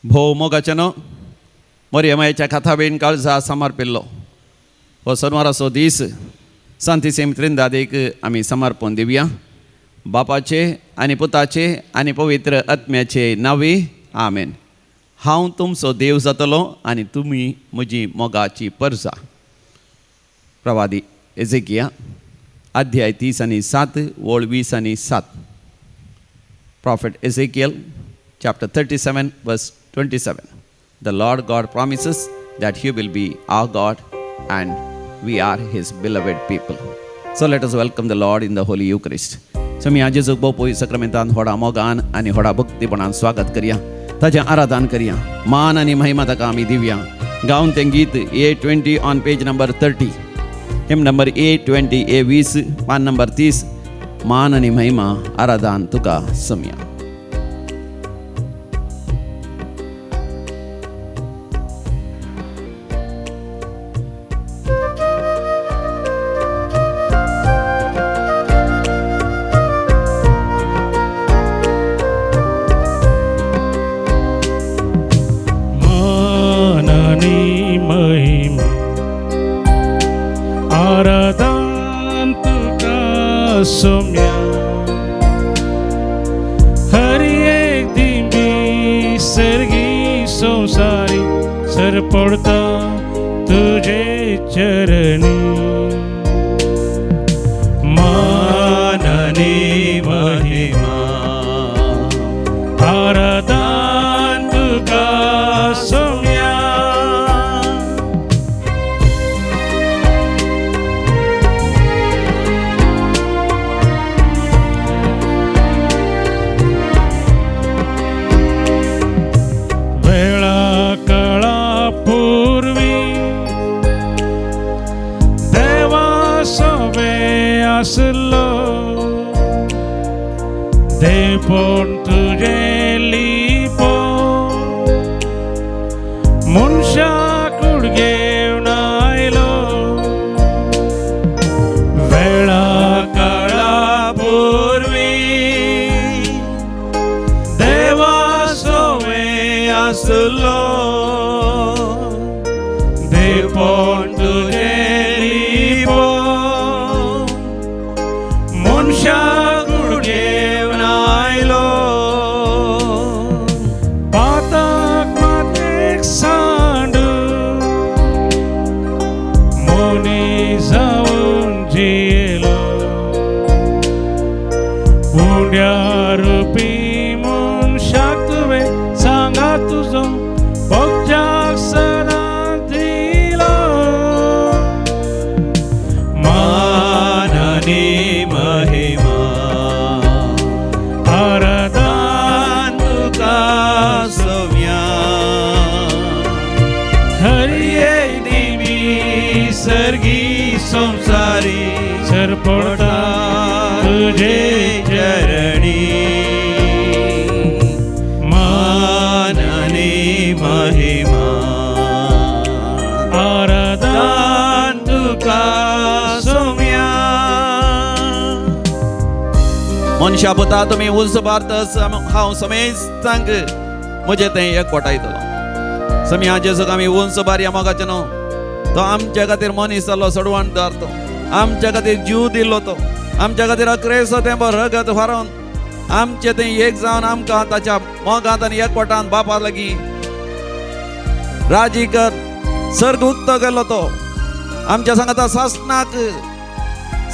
भोव मोगाचेनो मोरयमायेच्या कथाबेन काळजा समर्पिल्लो हो शनिवाराचो दीस सांती सेम त्रिंदादेक आमी समर्पण दिवया. बापाचे आनी पुताचे आनी पवित्र आत्म्याचे नांवे आमेन. हांव तुमचो देव जातलो आनी तुमी म्हजी मोगाची परजा. प्रवादी एझेकिया अध्याय 30:7 ओळ 20:7. Prophet Ezekiel chapter 37 verse 27. The Lord God promises that he will be our God and we are his beloved people. So let us welcome the Lord in the Holy Eucharist. So मी आज जो पवित्र सक्रमेंतान होडा मोगान आनी होडा भक्तीपणान स्वागत करया, ताजें आराधन करया, मान आनी महिमा ताका आमी दिवया. गावन तें गीत A20 on page number 30, hymn number A20 A20 पान नंबर 30. मान आनी महिमा आराधन तुका समया. Somya हरी एक दिन भी सर्गी संसारी सर पड़ता तुझे चरणी. माननी महिमा आराधन तुका सोम्या. देवपण तुझे लिपो मनशा कुडगेवन आयलो. वेळा काळा पूर्वी देवा सोवे आसलो. देवपण तुझे लिपो मनशा संसारी सर पड़ता तुझे चरणी. माननी महिमा आराधन तुका सोम्या. मनशा पुता तुम्ही उंच भारत हांव समेस्तांक म्हजें तें एकवटायतलो. समी आज जेजूक आमी उंच बारया मोगाचें न्हू, तो आमच्या खातीर मनीस जालो, सडवण धरतो, आमच्या खातीर जीव दिल्लो, तो आमच्या खातीर अक्रेसो तें रगत व्हारोवन आमचें तें एक जावन आमकां ताच्या मोगांत आनी एकवटान बापा लागीं राजी कर सर्ग उक्तो गेलो. तो आमच्या सांगाता सासनाक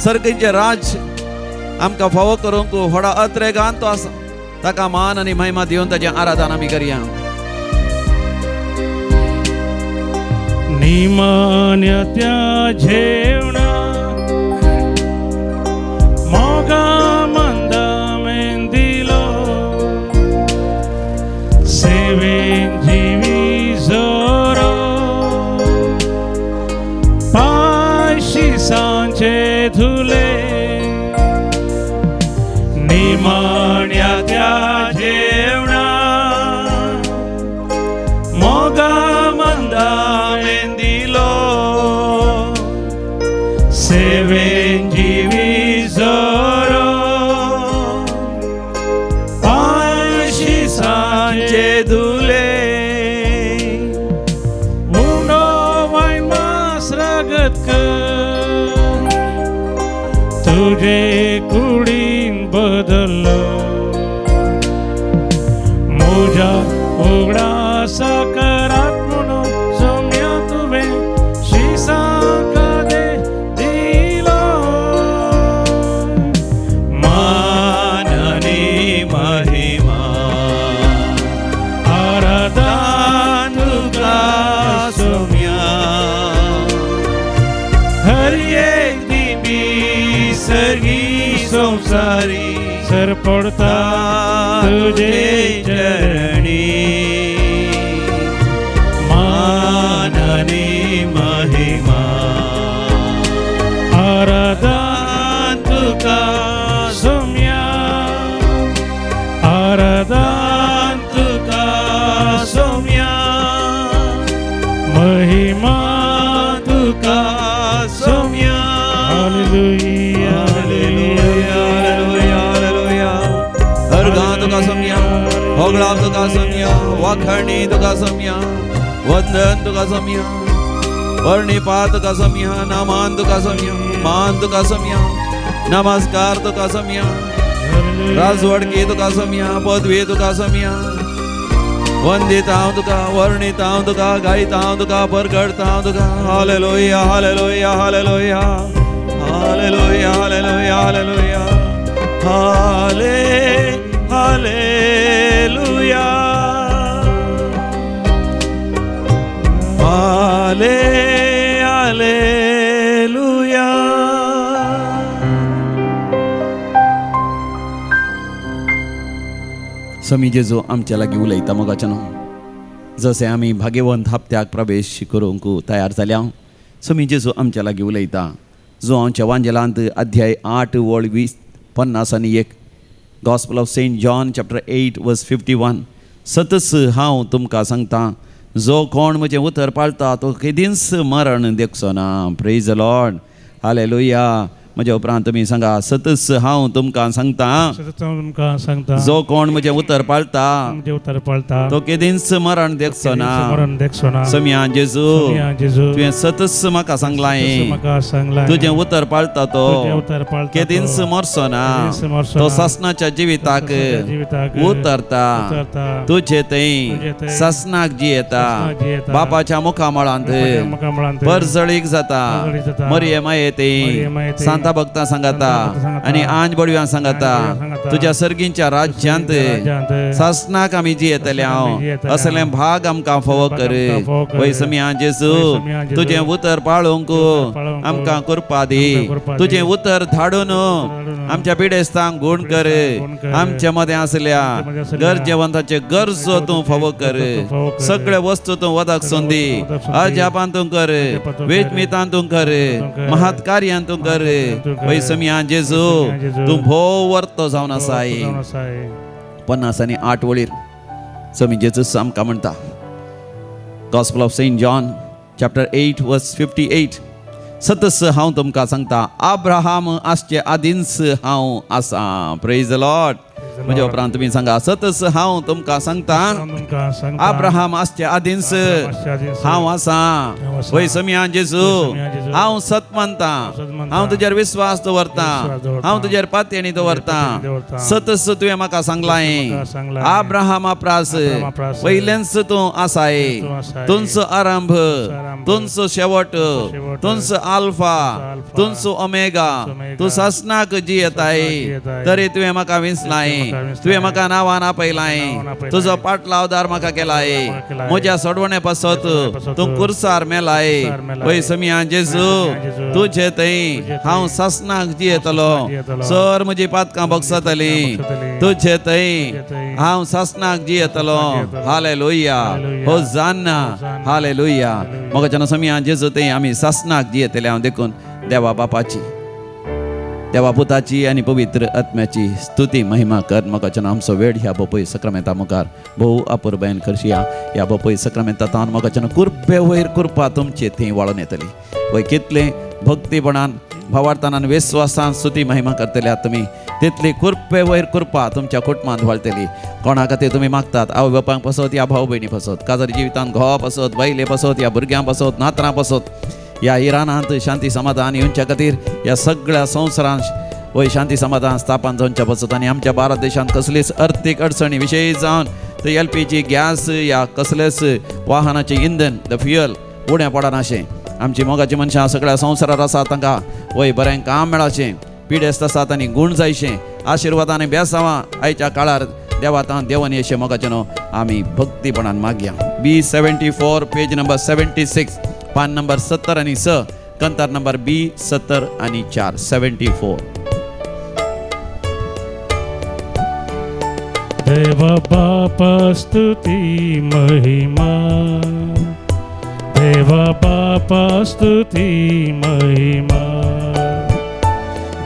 सर्गींचे राज आमकां फावो करूंक व्हडा अत्रेगान तो आसा. ताका मान आनी महिमा दिवन ताचें आराधन आमी करया. निमान्या त्या जेवणा मोगा मंदा मेंदिलो. सेवेन जीवी जोरो पायशी सांचे धुले. निमान्या त्या जेवणा मोगा मंदा सेवेन जीवी जोरो पायशी सांचे धुले. तुझ्या उघडा साकारात म्हणून सौम्या तुवे शिसाका दे दिलो मान आणि महिमा आराधना तुका सौम्या हर एक दिबी सर्गी संसारी सर पडता तुझे चरणी मान आणि महिमा आराधना तुका सौम्या आराधना तुका सौम्या महिमा तुका सौम्या हालेलुया हालेलुया हालेलुया हालेलुया अर्गा तुका सौम्या होगळा तुका सौम्या वाखणी तुका सौम्या वंदन तुका सौम्या वर्णिपात तुका सौम्या नामान तुका सौम्या मान तुका सौम्या नमस्कार तुका सौम्या राजवडकी तुका सौम्या पदवी तुका सौम्या वंदित हांव तुका वर्णित हांव तुका गायत हांव तुका परगडत हांव तुका hallelujah hallelujah hallelujah hallelujah hallelujah hallelujah हाले हालेलुया हाले हालेलुया. समी जेजू आमच्या लागीं उलयता मोगाचें न्हू जशें आमी भाग्यवंत हप्त्याक प्रवेश करूंक तयार जाल्या समी जेजू आमच्या लागीं उलयता जो हांवच्या वांजेलांत अध्याय 8 वळ 20-50 आनी 1 gospel of saint John chapter 8 verse 51 सतस हांव तुमकां सांगता जो कोण म्हजें उतर पाळटा तो केदींच मरण देखचो ना. Praise the lord hallelujah. म्हज्या उपरांत तुमी सांगा सतस हांव तुमकां सांगता जो कोण म्हजें उतर पाळटा तो केदींच मरण देखचो ना. समिया जेजू तुवें सतस म्हाका सांगलां तुजें उतर पाळटा तो केदींच मरचो ना. तो ससनाच्या जिविताक उतरता तुजे थंय ससनाक जियेता बापाच्या मुखामळांत परजळीक जाता मरियमा येते सांता भक्तां सांगता आनी आंज बडव्यां सांगता तुज्या सर्गींच्या राज्यांत ससनाक आमी जियेतले हांव असलें भाग आमकां फावो कर. वय समिया जेजू तुजें उतर पाळूंक आमकां कृपा दी. तुजें उतर धाडून आमच्या पिडेस्तांक गूण कर. आमच्या मदें आसल्या गरजेवंताचे गरजो तूं फावो कर. सगळे वस्तू तूं वदक सोंदी अजापान तूं कर वेचमितान तूं कर महत् कार्यान तूं कर. वय समिया जेजू तूं भोव वर्तो जावन आसाय. 50 आनी 8 वळीर समी जेजू आमकां म्हणटा gospel of saint John chapter 8 verse 58 सतस हांव तुमकां सांगता अब्राहम आसचे आदींच हांव आसा. Praise the Lord. म्हज्या उपरांत तुमी सांगा सतस हांव तुमकां सांगता अब्राहम आसचे आदींच हांव आसा. वय समिया जेजू हांव सत मानता हांव तुजेर विस्वास दवरता हांव तुजेर पातयेणी दवरता. सतस तुवें म्हाका सांगलां अब्राहमा प्रास वयल्यानच तूं आसाय. तुमचो आरंभ तुमचो शेवट तुमचो आल्फा तुमचो ओमेगा तूं ससनाक जियेताय. तरी तुवें म्हाका विसलाय तुवें म्हाका नांवान आपयलाय तुजो पाटलावदार म्हाका केलाय. म्हज्या सोडवणे पासत तूं कुर्सार मेलाय. वय समिया जेजू तुजे थंय हांव ससनाक जियेतलो सर म्हजी पातकां बगसतली तुजे थंय हांव ससनाक जियेतलो. Hallelujah होसाना hallelujah. मोगाच्या समिया जेजू थंय आमी ससनाक जियेतले हांव देखून देवा बापाची देवा पुताची आनी पवित्र आत्म्याची स्तुती महिमा कर. मोगाच्या आमचो वेळ ह्या बोपय सक्रामेंता मुखार भोव अपुरबायन करशिया. ह्या बोपय सक्रामेंतान मोगाच्या कुर्पे वयर कुर्पा तुमचे थंय वळोन येतली. वय कितले भक्तीपणान भावार्थान विश्वासान स्तुती महिमा करतले तुमी तितली कुर्पे वयर कुर्पा तुमच्या कुटुंबांत वळटली. कोणा खातीर तुमी मागतात आवय बापांक पासत या भाव भयणी पासत काजरी जिवितांत घोवा पासत बायले पासत या भुरग्यां पासत नातरां पासत या इराणांत शांती समाधान येवच्या खातीर या सगळ्या संवसारांत वय शांती समाधान स्थापन जावच्या पासत आनी आमच्या भारत देशांत कसलीच अर्थीक अडचणी विशयी जावन तर LPG गॅस या कसलेच वाहनाचे इंधन द फ्युअल उणें पडनाशें. आमची मोगाची मनशां सगळ्या संवसारार आसा तांकां वय बरें काम मेळाचें, पिडेस्त आसात आनी गूण जायचें, आशिर्वाद आनी बेसांवां आयच्या काळार देवातां देवन येशे मोगाचें न्हू आमी भक्तीपणान मागया. B74 पेज नंबर 76 पान नंबर 70 आनी 6 कंतार नंबर B70 आनी 4 74. देवा बापा स्तुति महिमा, देवा बापा स्तुति महिमा,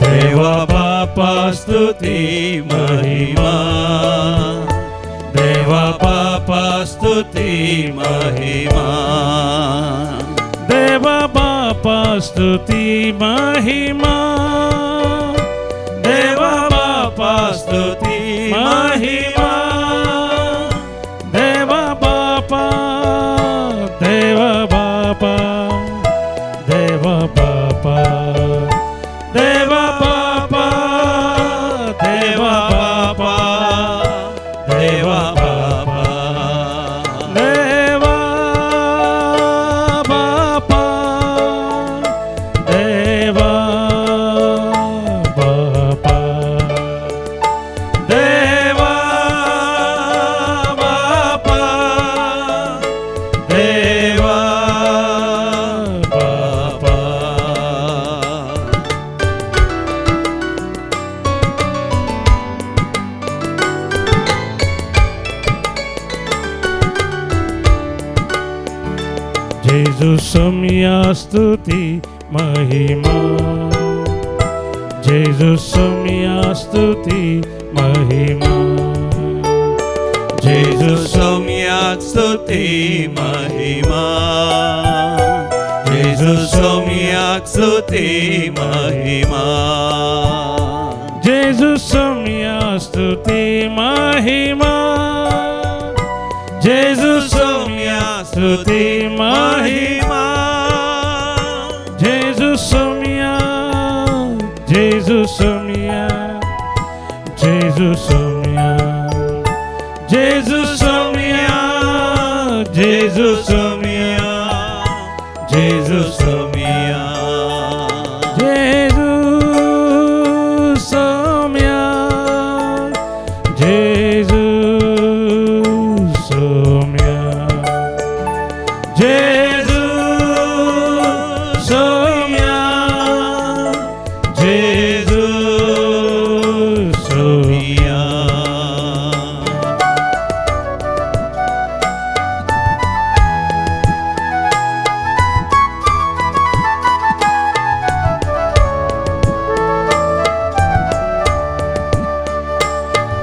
देवा बापा स्तुति महिमा, देवा बापा स्तुति महिमा, देवा बापा स्तुति महिमा, देवा बापा स्तुति महिमा, देवा बापा, देवा बापा, देवा बापा, देवा बापा, देवा बापा, देवा बापा, देवा बापा, देवा बापा, देवा बापा, देवा बापा. जेजू सम्या स्तुति महिमा, जेजू सम्या स्तुति महिमा, जेजू सम्यक स्तुति महिमा, जेजू सम्यक स्तुति महिमा, जेजू सम्या स्तुति महिमा, जेजू सम्या स्तुति महिमा, जेजू सम्या, जेजू सम्या, जेजू सम्या, जेजू सम्या, जेजू सम्या, जेजू सम्या, जेजू सम्या, जेजू सम्या, जेजू सम्या, जेजू सम्या.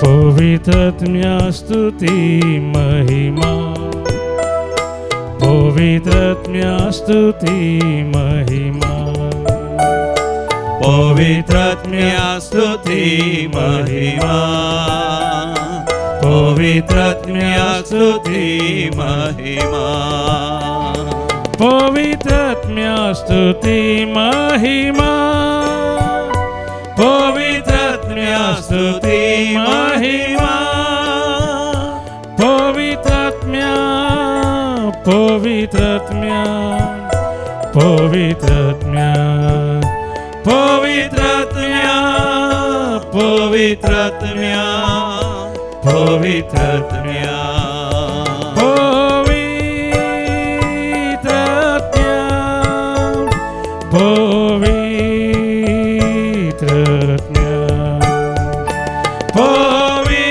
पवित्रात्म्या स्तुति महिमा, पवित्रात्म्या स्तुति महिमा, पवित्रात्म्या स्तुति महिमा, पवित्रात्म्या स्तुति महिमा, पवित्रात्म्या स्तुति महिमा, पवित्रात्म्या स्तुति महिमा, पवित्रात्म्या, पवित्रात्म्या, पवित्रात्म्या, पवित्रात्म्या, पवित्रात्म्या, पवित्रात्म्या, पवित्रात्म्या, पवित्रात्म्या, पवित्रात्म्या,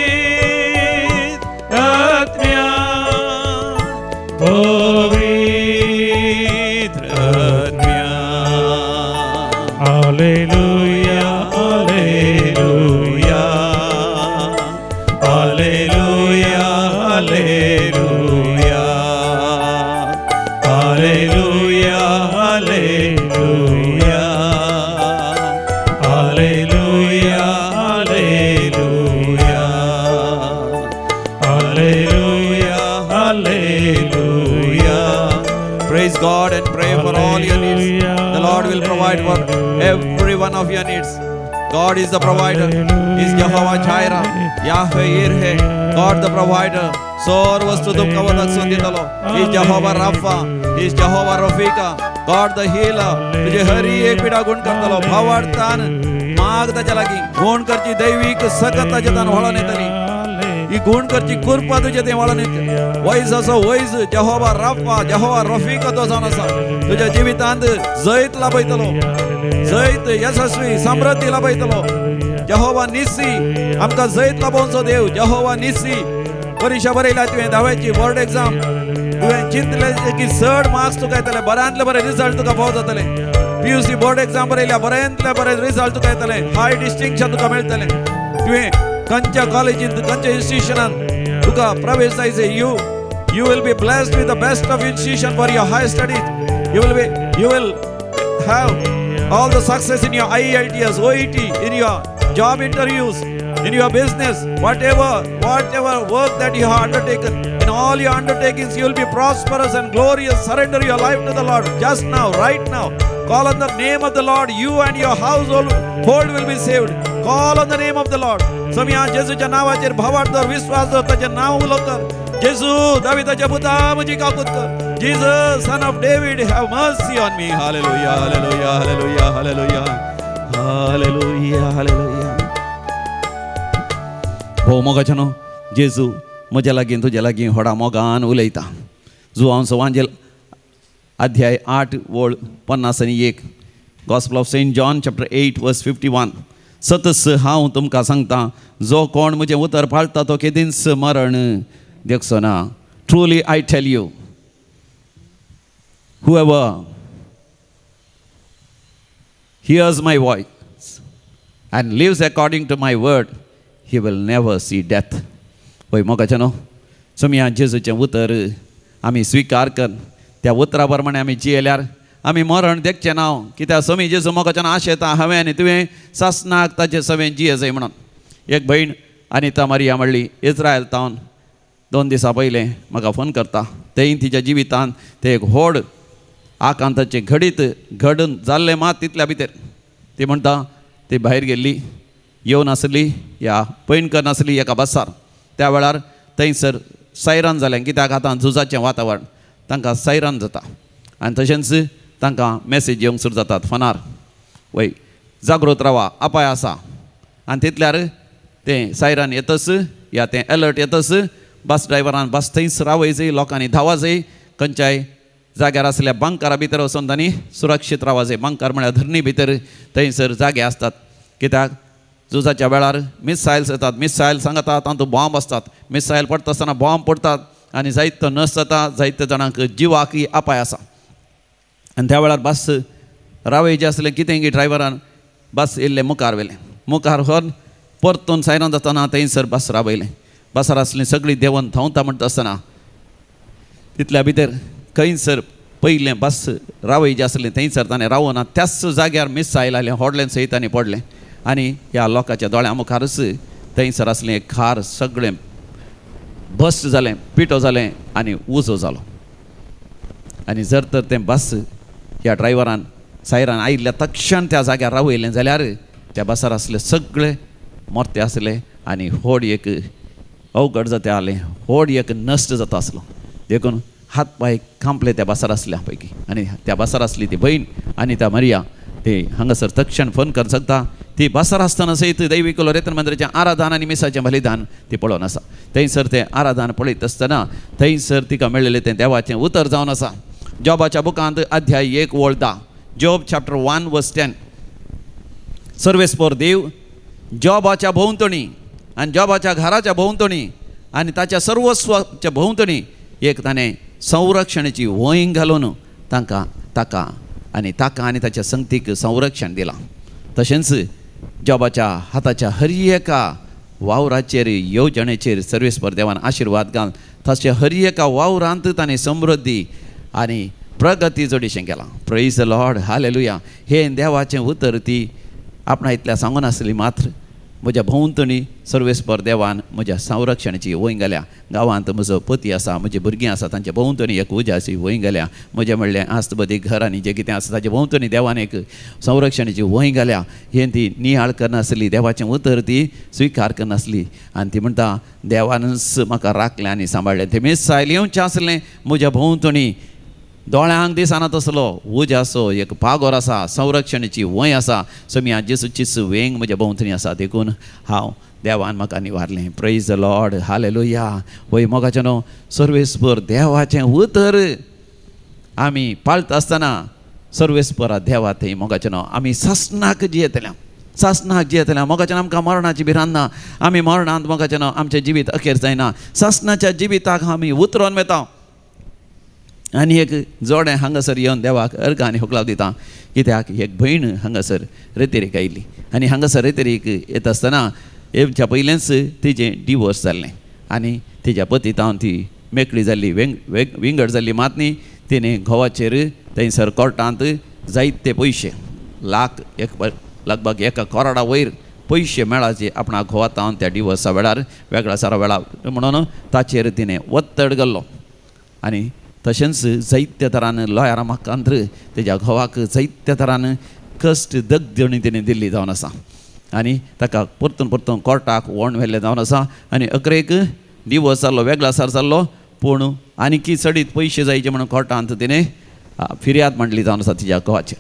पवित्रात्म्या. Alleluia, alleluia, alleluia, alleluia, alleluia, alleluia, alleluia, alleluia, alleluia, alleluia. Praise God and pray for all your needs. The Lord will provide for every one of your needs. God is the provider. He is Jehovah Jireh, Yahweh Yireh, God the provider. सोर वस्तू तुमकां वदकसून दितलो. ही Jehovah Rapha, ही Jehovah रफिका, God the healer. तुझे हरी एक पिडा गुण करतलो. भावार्थान माग ताच्या लागीं गुण करची दैवीक सकत ताचे तान व्हळोन येतली. ही गुण करची कृपा तुझे ते व्हळोन येतली. वैज असो वैज जहोवा राफा, जहोवा रफिका तो जावन आसा. तुझ्या जिवितांत जैत लाभयतलो, जैत यशस्वी समृद्धी लाभयतलो. जहोवा निसी आमकां जैत लाभोवचो देव. जहोवा निसी परीक्षा बरयल्या तुवें 10वी बोर्ड एग्जाम. तुवें चिंतले की 60 मार्क्स तुका येतले, बऱ्यांतले बरे रिजल्ट तुका फावो जातले. PUC बोर्ड एग्जाम बरयल्या बऱ्यांतले बरे रिजल्ट तुका येतले, हाय डिस्टिंक्शन तुका मेळटले. तुवें खंयच्या कॉलेजींत खंयच्या इन्स्टिट्यूशनांत तुका प्रवेश जायचे. You will be blessed with the best of institution for your high studies. You will have all the success in your IELTS, OET, in your job interviews, in your business, whatever work that you have undertaken. In all your undertakings, you will be prosperous and glorious. Surrender your life to the Lord just now, right now. Call on the name of the Lord. You and your household will be saved. Call on the name of the Lord. समया जेजूच्या नावाचेर भावार्थार विश्वास दवर, ताचें नांव उलो कर. जेजू दाविदाच्या पुता म्हजी काकूत कर. Jesus, son of David, have mercy on me. Hallelujah, hallelujah, hallelujah, hallelujah, hallelujah, hallelujah. हो मोगाच्यानो, जेजू म्हज्या लागीं तुज्या लागीं व्हडा मोगान उलयता. जुआंवचो वांजेल अध्याय 8 वळ 51. Gospel of saint John chapter 8 verse 51. सतस हांव तुमकां सांगता, जो कोण म्हजें उतर पाळटा तो केदींच मरण देखचो ना. Truly I tell you, whoever hears my voice and lives according to my word, he will never see death. होय मोगाच्यानो, समया जेजूचें उतर आमी स्विकार कर. त्या उतरा प्रमाणे आमी जियेल्यार आमी मरण देखचें ना. कित्याक समी जेजू मोगाच्यान आशेता हांवें आनी तुवें सासनाक ताचे सवें जिये जाय म्हणून. एक भयण अनिता मारिया म्हणली इस्रायल तावन 2 दिसां पयलें म्हाका फोन करता. तें तिच्या जिवितांत तें एक व्हड आकांताचें घडून जाल्लें मात तितल्या भितर ती म्हणटा ती भायर गेल्ली, येवन आसली ह्या पैणकर नासली एका बसार. त्या वेळार थंयसर सैरान जालें. कित्याक आतां झुजाचें वातावरण, तांकां सैरान जाता आनी तशेंच तांकां मॅसेज येवंक सुरू जातात फोनार, वय जागृत रावा, अपाय आसा. आनी तितल्यार तें सैरान येतच या तें अलर्ट येतच बस ड्रायव्हरान बस थंयच रावय जाय, लोकांनी धांवा जाय, खंयच्याय जाग्यार आसल्या बंकारा भितर वचून तांणी सुरक्षीत रावा जाय. बंकार म्हळ्यार धरणी भितर थंयसर जागे आसतात. कित्याक झुजाच्या वेळार मिसायल्स येतात, मिसायल सांगतात तातूंत बॉम्ब आसतात. मिसायल पडटा आसतना बॉम्ब पडटात आनी जायतो नस जाता, जायत्या जाणांक जिवाकय अपाय आसा. आनी त्या वेळार बस रावय जें आसलें कितें की ड्रायव्हरान बस येयल्लें मुखार व्हेलें. मुखार व्हरून परतून सायरान जातना थंयसर बस रावयलें. बसार आसलीं सगळीं देंवन धांवता म्हणटा आसतना तितल्या भितर खंयसर पयलें बस रावय जें आसलें थंयसर ताणें रावना त्याच जाग्यार मिसायल आयलें, व्हडलें सयत आनी पडलें आनी ह्या लोकांच्या दोळ्या मुखारच थंयसर आसलें एक खार सगळें बस्ट जालें, पिटो जालें आनी उजो जालो. आनी जर तर तें बस ह्या ड्रायव्हरान सायरान आयिल्ल्या तक्षण त्या जाग्यार रावयलें जाल्यार त्या बसार आसले सगळे मरते आसले आनी व्हड एक अवघड जाता आलें, व्हड एक नश्ट जाता आसलो. देखून हात पांय कांपले त्या बसार आसल्या पैकी. आनी त्या बसार आसली ती भयण आनी त्या मारिया ते हांगासर तक्षण फोन करून सांगता ती बसार आसतना सयत दैवीक लोरेतन मंदिराचें आराधन आनी मिसाचें बलिदान ती पळोवन आसा. थंयसर तें आराधन पळयत आसतना थंयसर तिका मेळिल्लें तें देवाचें उतर जावन आसा. जॉबाच्या बुकांत अध्याय 1 वळ 10. जॉब चॅप्टर 1 वर्स 10. सर्वेस्पर देव जॉबाच्या भोंवतणी आनी जॉबाच्या घराच्या भोंवतणी आनी ताच्या सर्वस्वाच्या भोंवतणी एक ताणें संरक्षणाची वंय घालून ताका आनी ताच्या संगतीक संरक्षण दिलां. तशेंच जॉबाच्या हाताच्या हर एका वावराचेर येवजणेचेर सर्वेस्पर देवान आशिर्वाद घाल. तशें हर एका वावरांत ताणें समृद्धी आनी प्रगती जोडिशें केलां. Praise the lord, hallelujah. हें देवाचें उतर ती आपणा इतल्या सांगून आसली मात्र म्हज्या भोंवतणी सर्वेस्पर देवान म्हज्या संरक्षणाची वय गेल्या. गांवांत म्हजो पती आसा, म्हजी भुरगीं आसा, तांचे भोंवतणी एक उजासी वय गेल्या. म्हजें म्हणलें आस्तबदी घर आनी जें कितें आसा ताचे भोंवतणी देवान एक संरक्षणाची वय गेल्या. हें ती नियाळ करनासली, देवाचें उतर ती स्विकार करनासली. आनी ती म्हणटा देवानच म्हाका राखलें आनी सांबाळलें. तें मिसायल येवचें आसलें म्हज्या भोंवतणी. दोळ्यांक दिसना तसलो उज आसो, एक पागोर आसा, संरक्षणाची वय आसा. समिया जेसूचीच वेंग म्हज्या भोंवतणी आसा. देखून हांव देवान म्हाका निवारलें. Praise the lord, hallelujah. वय मोगाचें न्हू, सर्वेस्पर देवाचें उतर आमी पाळटा आसतना सर्वेस्परा देवा थंय मोगाचें न्हू आमी सासणाक जियेतल्या मोगाचें आमकां मरणाची भिरांत ना. आमी मरणांत मोगाचें न्हू आमचें जिवीत अखेर जायना. सासणाच्या जिविताक आमी उतरोन मेळटा. आनी एक जोडें हांगासर येवन देवाक अर्घ आनी होकलाव दिता. कित्याक एक भयण हांगासर रेतेरेक आयिल्ली आनी हांगासर रेतेरेक येता आसतना येवच्या पयलेंच तिजें डिवोर्स जाल्लें आनी तिच्या पती तावन ती मेकळी जाल्ली, विंगड जाल्ली. मात न्ही तिणें घोवाचेर थंयसर कोर्टांत जायते पयशे लगभग 1 करोडा वयर पयशे मेळाचे आपणाक घोवा तावन त्या डिवोर्सा वेळार वेगळा सारा वेळार म्हणून ताचेर तिणें वत्तड घाल्लो. आनी तशेंच जायत्या तरान लॉयरा माकांत्र तेज्या घोवाक जायत्या तरान कश्ट दगदणी तिणें दिल्ली जावन आसा. आनी ताका परतून कोर्टाक व्हरून व्हेल्लें जावन आसा. आनी अकरेक डिवोर्स जाल्लो, वेगळा सार जाल्लो, पूण आनीकी चडीत पयशे जायचे म्हणून कोर्टांत तिणें फिर्याद मांडली जावन आसा तिच्या घोवाचेर.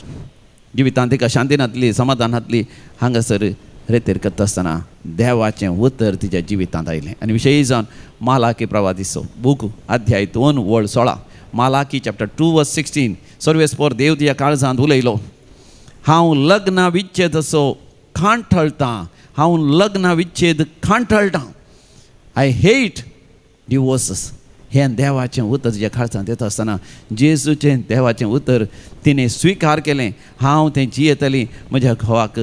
जिवितांत तिका शांती नातली, समाधान नातली. हांगासर रेतेर करता आसतना देवाचें उतर तिच्या जिवितांत आयलें. आनी विशयी जावन मालाकी प्रवादिचो बूक अध्याय 2 वळ 16, मालाकी चॅप्टर 2 वर्स 16. सर्वेस्पर देव तिच्या काळजांत उलयलो, हांव लग्ना विच्छेद असो खांठळटां, हांव लग्ना विच्छेद खांठळटां. I hate डिवोर्सस. हें देवाचें उतर तिच्या काळजांत येता आसतना जेजूचें देवाचें उतर तिणें स्विकार केलें. हांव तें जियेतलीं, म्हज्या घोवाक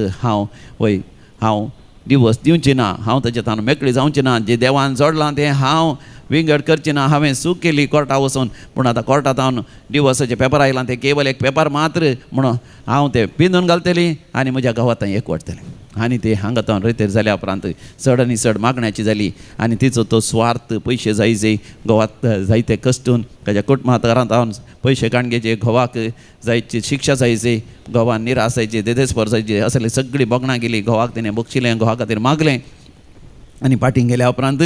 हांव डिवोर्स दिवचें ना, हांव ताचे तान मेकळी जावचें ना. जें देवान जोडलां तें हांव विंगड करचें ना. हांवें सूख केली कोर्टा वचून, पूण आतां कोर्टांत हांव डिवोर्साचें पेपर आयलां तें केवल एक पेपर मात्र म्हणून हांव तें पिंजून घालतलीं आनी म्हज्या घोवा थंय एकवटतलें. आनी ती हांगा तावन रेतेर जाल्या उपरांत चड आनी चड मागण्याची जाली. आनी तिचो तो स्वार्थ पयशे जायचे घोवाक जायते कश्टून ताच्या कुटुंबांत तावन पयशे काणगेचे, घोवाक जायची शिक्षा जायची, घोवान निराश जायची, देदेस्पर जायची, असले सगळीं बोगणां गेलीं. घोवाक तिणें बक्षिलें, घोवा खातीर मागलें आनी फाटीं गेल्या उपरांत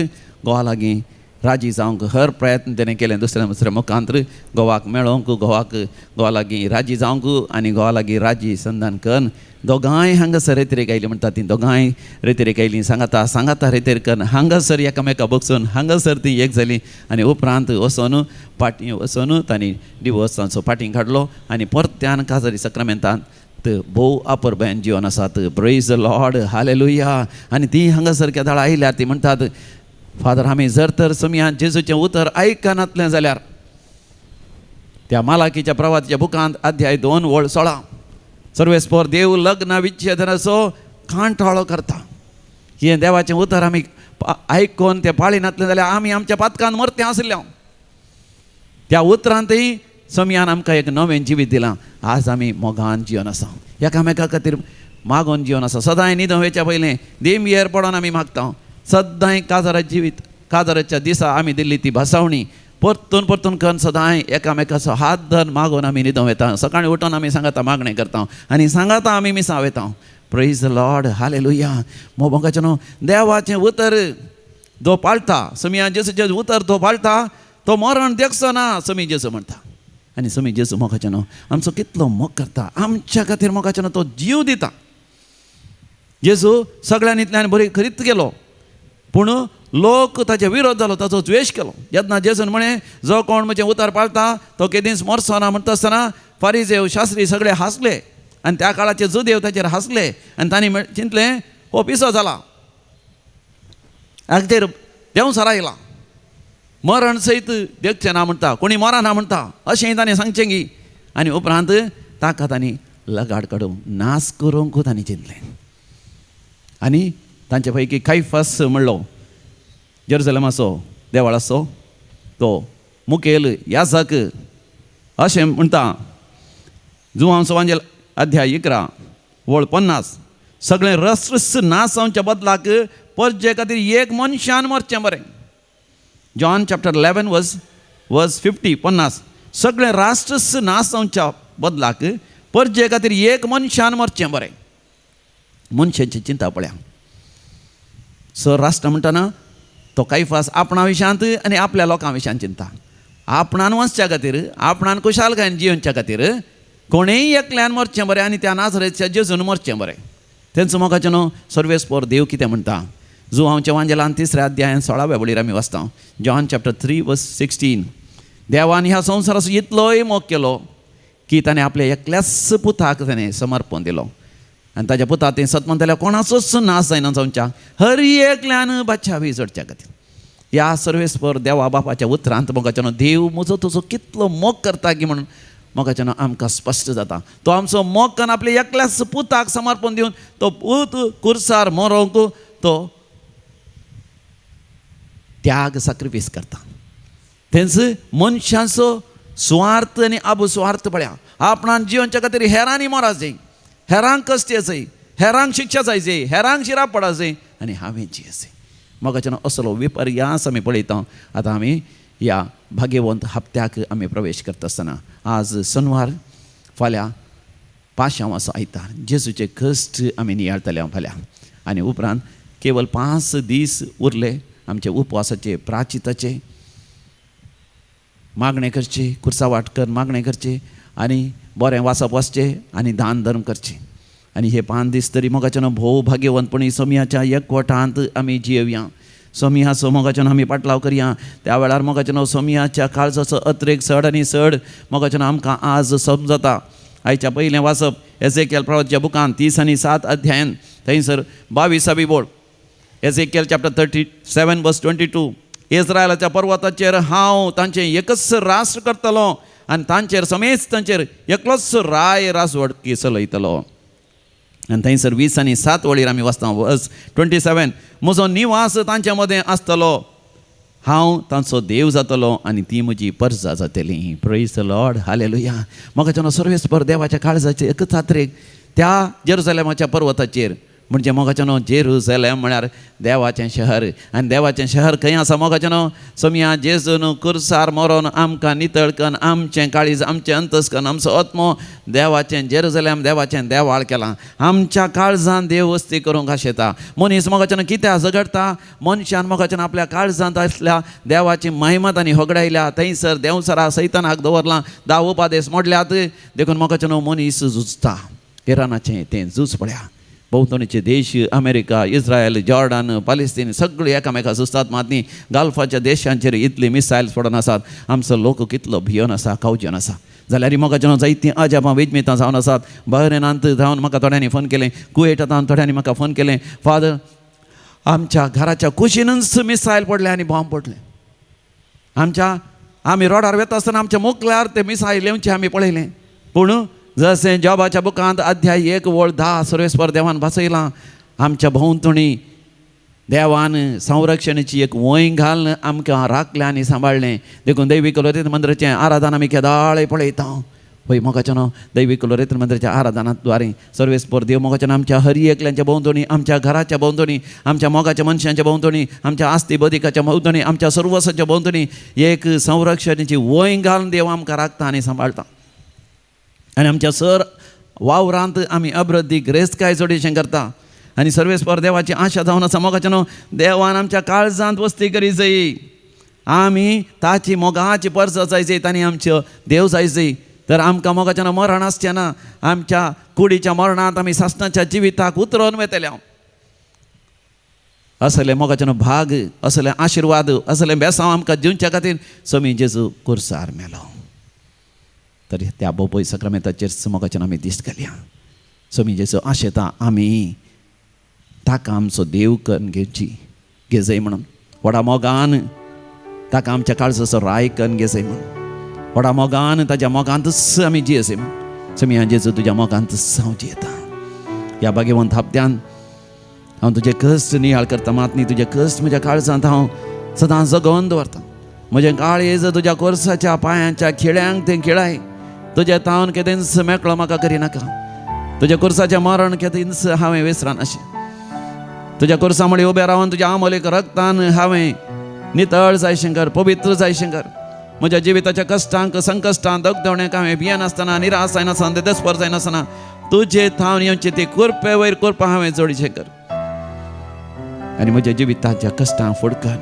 घोवा लागीं राजी जावंक हर प्रयत्न तेणें केलें. दुसऱ्या मुखांतर घोवाक मेळोवंक, घोवा लागीं राजी जावंक आनी घोवा लागीं राजी संधान करून दोगांय हांगासर रेतेरेक आयलीं. म्हणटा ती दोगांय रेतेरेक आयलीं. सांगाता रेतेर करून हांगासर एकामेका बगसून हांगासर ती एक जालीं. आनी उपरांत वचून तांणी डिवोर्साचो फाटीं काडलो आनी परत्यान काजारी सक्रामेंतांत भोव आपुरबायेन जिवन आसात. Praise the lord, hallelujah. आनी ती हांगासर केदाळ आयल्यार ती म्हणटात, फादर आमी जर तर समियान जेजूचें उतर आयकनातलें जाल्यार त्या मालाकीच्या प्रवादीच्या बुकांत अध्याय 2 वळ 16, सर्वेस्पर देव लग्ना विच्छेदनाचो खांठाळो करता. हें देवाचें उतर आमी आयकून तें पाळिनातलें जाल्यार आमी आमच्या पातकान मरतें आसल्या. त्या उतरांतय समियान आमकां एक नवें जिवीत दिलां. आज आमी मोगान जिवन आसा, एकामेका खातीर मागोन जिवन आसा. सदांय न्हिदूं वयच्या पयलें देंबयेर पडोन आमी मागता. सदांय काजाराच्या दिसा आमी दिल्ली ती भासावणी परतून करून सदांय एकामेकाचो हात धरून मागून आमी न्हिदूं येता. सकाळीं उठून आमी सांगाता मागणें करता आनी सांगाता आमी मिसां वयता. Praise the lord, hallelujah. मोगाचें न्हू, देवाचें उतर जो पाळटा, समिया जेसूचें उतर तो पाळटा, तो मरण देखचो ना, समी जेसू म्हणटा. आनी समी जेसू मोगाचें न्हू आमचो कितलो मोग करता, आमच्या खातीर मोगाचें न्हू तो जीव दिता. जेसू सगळ्यांनीतल्यान बरी खरीत गेलो, पूण लोक ताचे विरोध जालो, ताचो द्वेश केलो. जेन्ना जेसून म्हणे जो कोण म्हजें उतर पाळटा तो केदींच मरचो ना म्हणटा आसतना फारिजेव शास्त्री सगळे हांसले आनी त्या काळाचे जुदेव ताचेर हांसले आनी तांणी चिंतलें हो पिसो जाला, हाचेर देंवसर आयला, मरण सयत देखचें ना म्हणटा, कोणी मरा ना म्हणटा अशें ताणें सांगचें गी. आनी उपरांत ताका तांणी लगाड काडूंक नाश करूंक तांणी चिंतलें. आनी तांचे पैकी कायफास म्हणलो, जेरुसलेमाचो देवाळाचो तो मुखेल याजक, अशें म्हणटा जुवांचो वांजेल अध्याय 11 वळ 50, सगळें रस नास जावच्या बदलाक परजे खातीर एक मनशान मरचें बरें. जॉन चॅप्टर 11 वर्स 50. सगळें राष्ट्र नास जावच्या बदलाक परजे खातीर एक मनशान मरचें बरें. मनशाची चिंता पळया. राष्ट्र म्हणटाना तो कैफास आपणा विशयांत आनी आपल्या लोकां विशयान चिंता. आपणान वचच्या खातीर, आपणान कुशालकायेन जियोनच्या खातीर कोणेय एकल्यान मरचें बरें आनी त्या नासरेच्या जेजून मरचें बरें. तेंचो मोगाचें न्हू सर्वेस्पर देव कितें म्हणटा. जो हांवच्या वांजेलान 3ऱ्या अध्यायान 16व्या वळीर आमी वाचता. जॉन चॅप्टर 3 वर्स 16. देवान ह्या संवसाराचो इतलोय मोग केलो की ताणें आपल्या एकल्याच पुताक ताणें समर्पण दिलो. आनी ताज्या पुता तें सत म्हणटाल्या कोणाचोच नाश जायना जावच्या हर एकल्यान बादशावी चडच्या खातीर. ह्या सर्वेस्पर देवा बापाच्या उतरांत मोगाचें देव म्हजो तुजो कितलो मोग करता की म्हणून मोगाचें आमकां स्पश्ट जाता. तो आमचो मोग करून आपल्या एकल्याच पुताक समर्पण दिवन तो पूत कुर्सार मरोंक तो त्याग सॅक्रिफायस करता. तेंच मनशांचो स्वार्थ आनी अबस्वार्थ पळया. आपणान जिवनच्या खातीर हेरांनी मरा जाय, हेरांक कश्ट जाय, हेरांक शिक्षा जाय, हेरांक शिराप पडा जाय आनी हांवें जियें. मोगाचें असलो विपर्यास आमी पळयता. आतां आमी ह्या भाग्यवंत हप्त्याक आमी प्रवेश करता आसतना आज शनिवार, फाल्यां पांचांव असो आयतार जेजूचे कश्ट आमी नियाळटले फाल्यां. आनी उपरांत केवळ 5 दीस उरले आमचे उपवासाचे, प्राचिताचे, मागणें करचे, कुर्सा वांटकर मागणें करचे आनी बरें वाचप वाचचें आनी दान धर्म करचें. आनी हे 5 दीस तरी मोगाचें भोव भाग्यवंतपणी सोमियाच्या एकवटांत आमी जियेवया. सोमियाचो मोगाचें आमी पाटलाव करया. त्या वेळार मोगाचें सोमियाच्या काळजाचो अत्रेक चड आनी चड मोगाचें आमकां आज समजता. आयच्या पयलें वाचप एजेकियल प्रवादच्या बुकांत 30 आनी 7 अध्यायान थंयसर 22वी बोड. एजेकियल चॅप्टर 37 वर्स 22. इस्रायलाच्या पर्वताचेर हांव तांचें एकच राष्ट्र करतलो आनी तांचेर समेत तांचेर एकलोच राजवट चलयतलो. आनी थंयसर 20 आनी 7 वळीर आमी वाचता वर्स 27. म्हजो निवास तांच्या मदें आसतलो, हांव तांचो देव जातलो आनी ती म्हजी परजा जातली. Praise the lord, hallelujah. मोगाचें सर्वेस्पर देवाच्या काळजाचे एकच जात्रेक त्या जेरुसलेमाच्या पर्वताचेर म्हणजे मोगाचें जेरुसलेम म्हळ्यार देवाचें शहर. आनी देवाचें शहर खंय आसा मोगाचें सोमिया जेजून कुर्सार मरोन आमकां नितळ करून आमचें काळीज, आमचें अंतस्करण, आमचो आत्मो देवाचें जेरुसलेम, देवाचें देवाळ केलां. आमच्या काळजान देव वस्ती करूंक आशेता. मनीस मोगाचें कित्याक झगडटा? मनशान मोगाचें आपल्या काळजांत आसल्या देवाची महिमा तांणी होगडायल्या. थंयसर देवसरा सैतानाक दवरलां, 10 उपादेश मोडल्यात. देखून मोगाचें मनीस झुजता. इरानाचें तें झूज पळया. भोंवतणीचे देश अमेरिका, इस्रायल, जॉर्डन, पालेस्तीन सगळीं एकामेका झुजतात. मात न्ही गाल्फाच्या देशांचेर इतली मिसायल्स पडून आसात. आमचो लोक कितलो भियोन आसा, कावजन आसा. जाल्यार मोगाचें जायतीं अजापां वेजमेतां जावन आसात. बहरेनांत जावन म्हाका थोड्यांनी फोन केलें, कुवेटांत थोड्यांनी म्हाका फोन केलें, फादर आमच्या घराच्या कुशीनच मिसायल पडले आनी बॉम्ब पडले. आमी रोडार वता आसतना आमच्या मुखल्यार ते मिसायल येवचे आमी पळयलें. पूण जशें जॉबाच्या बुकांत अध्याय 1 वळ 10 सर्वेस्पर देवान बसयलां. आमच्या भोंवतणी देवान संरक्षणाची एक वंय घालन आमकां राखलें आनी सांबाळलें. देखून दैवीक लोरेत्र मंदिराचें आराधना आमी केदाळे पळयता. पळय मोगाचें दैवीक लोरेत्र मंदिराच्या आराधनाद्वारे सर्वेस्पर देव मोगाचें आमच्या हरी एकल्यांच्या भोंवतणी, आमच्या घराच्या भोंवतणी, आमच्या मोगाच्या मनशांच्या भोंवतणी, आमच्या आस्ती बदिकाच्या भोंवतणी, आमच्या सर्वस्वाच्या भोंवतणी एक संरक्षणाची वंय घालून देव आमकां राखता आनी सांबाळटा. आनी आमच्या सर वावरांत आमी अभिवृद्धी ग्रेस्तकाय चडशें करता. आनी सर्वेस्पर देवाची आशा जावन आसा मोगाचें देवान आमच्या काळजांत वस्ती करी जाय. आमी ताची मोगाची परज जाय जायत आनी आमच्यो देव जाय जाय. तर आमकां मोगाचें मरण आसचें ना. आमच्या कुडीच्या मरणांत आमी सासणाच्या जिविताक उतरोवन वेतल्या. असले मोगाचें भाग, असले आशिर्वाद, असले बेसांव आमकां दिवच्या खातीर समी जेजू कुर्सार मेलो. तर त्या बोपय सक्रामेंताचेर मोगाचें आमी दिश्ट घालया. समी जेजू आशेता आमी ताका आमचो देव करून घे जाय म्हणून. व्हडा मोगान ताका आमच्या काळजाचो राय करून घे जाय म्हणून. व्हडा मोगान ताज्या मोगांतच आमी जियेसे म्हणून. समी जेजू तुज्या मोगांतच हांव जियेता. ह्या भाग्यवंत हप्त्यान हांव तुजे कश्ट नियाळ करता. मात न्ही तुजे कश्ट म्हज्या काळजांत हांव सदां जगोवन दवरता. म्हजें काळीज तुज्या कोर्साच्या पांयांच्या खिळ्यांक तें खिळाय. तुजे तावन केदेंच मेकळो म्हाका करिनाका. तुज्या कुर्साचें मरण केन्नाच हांवें विसरनाशें. तुज्या कुर्सा मुळे उबें रावन तुज्या अमोलीक रक्तान हांवें नितळ जायशें कर, पवित्र जायशें कर. म्हज्या जिविताच्या कश्टांक संकश्टांक दगदवण्याक हांवें भियेनासतना, निराश जायनासतना, देस्पर जायनासतना तुजे थावन येवची ती कुरपे वयर कुरपा हांवें जोडचें कर. आनी म्हज्या जिविताच्या कश्टांक फुडकार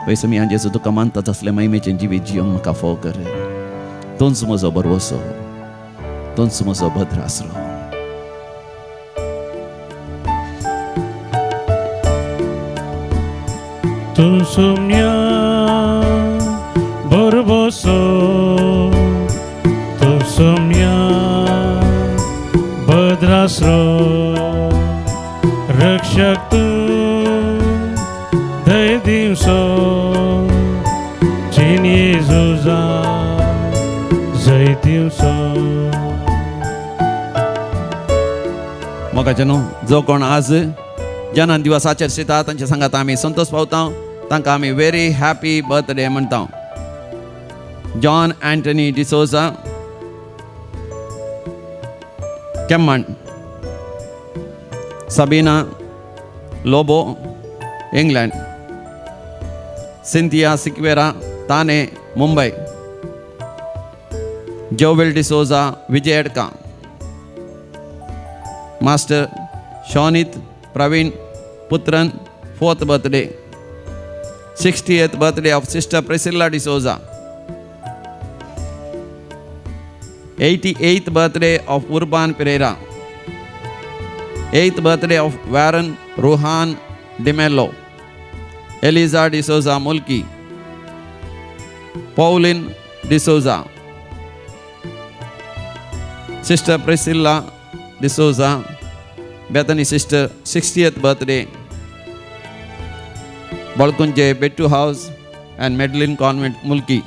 पयस मी जेजू तुका मानता तसलें महिमेचें जिवीत जियोंक म्हाका फोव कर. तोच म्हजो बरवसो, तोच म्हजो भद्र आसरो. Tu sumia borboso, tu sumia badrasro, rakshak tu dai dimso, chin Jezusa zai dimso. मोगाचें न्हू, जो कोण आज जनान दिवसाचेर शिता तांच्या सांगात आमी संतोष पावता, तांकां आमी वेरी हॅपी बर्थडे म्हणटा. John Antony D'Souza, Kemmannu. Sabina Lobo, England. Cynthia Sequeira, Thane, Mumbai. Jovil D'Souza, Vijayadka. Master Shonit Praveen Puthran, 4th birthday. 60th birthday of Sister Priscilla D'Souza. 88th birthday of Urban Pereira. 8th birthday of Warren Ruhan DeMello. Eliza D'Souza Mulki. Pauline D'Souza. Sister Priscilla D'Souza, Bethany sister, 60th birthday. Balkunje Bettu House and Medlin Convent Mulki.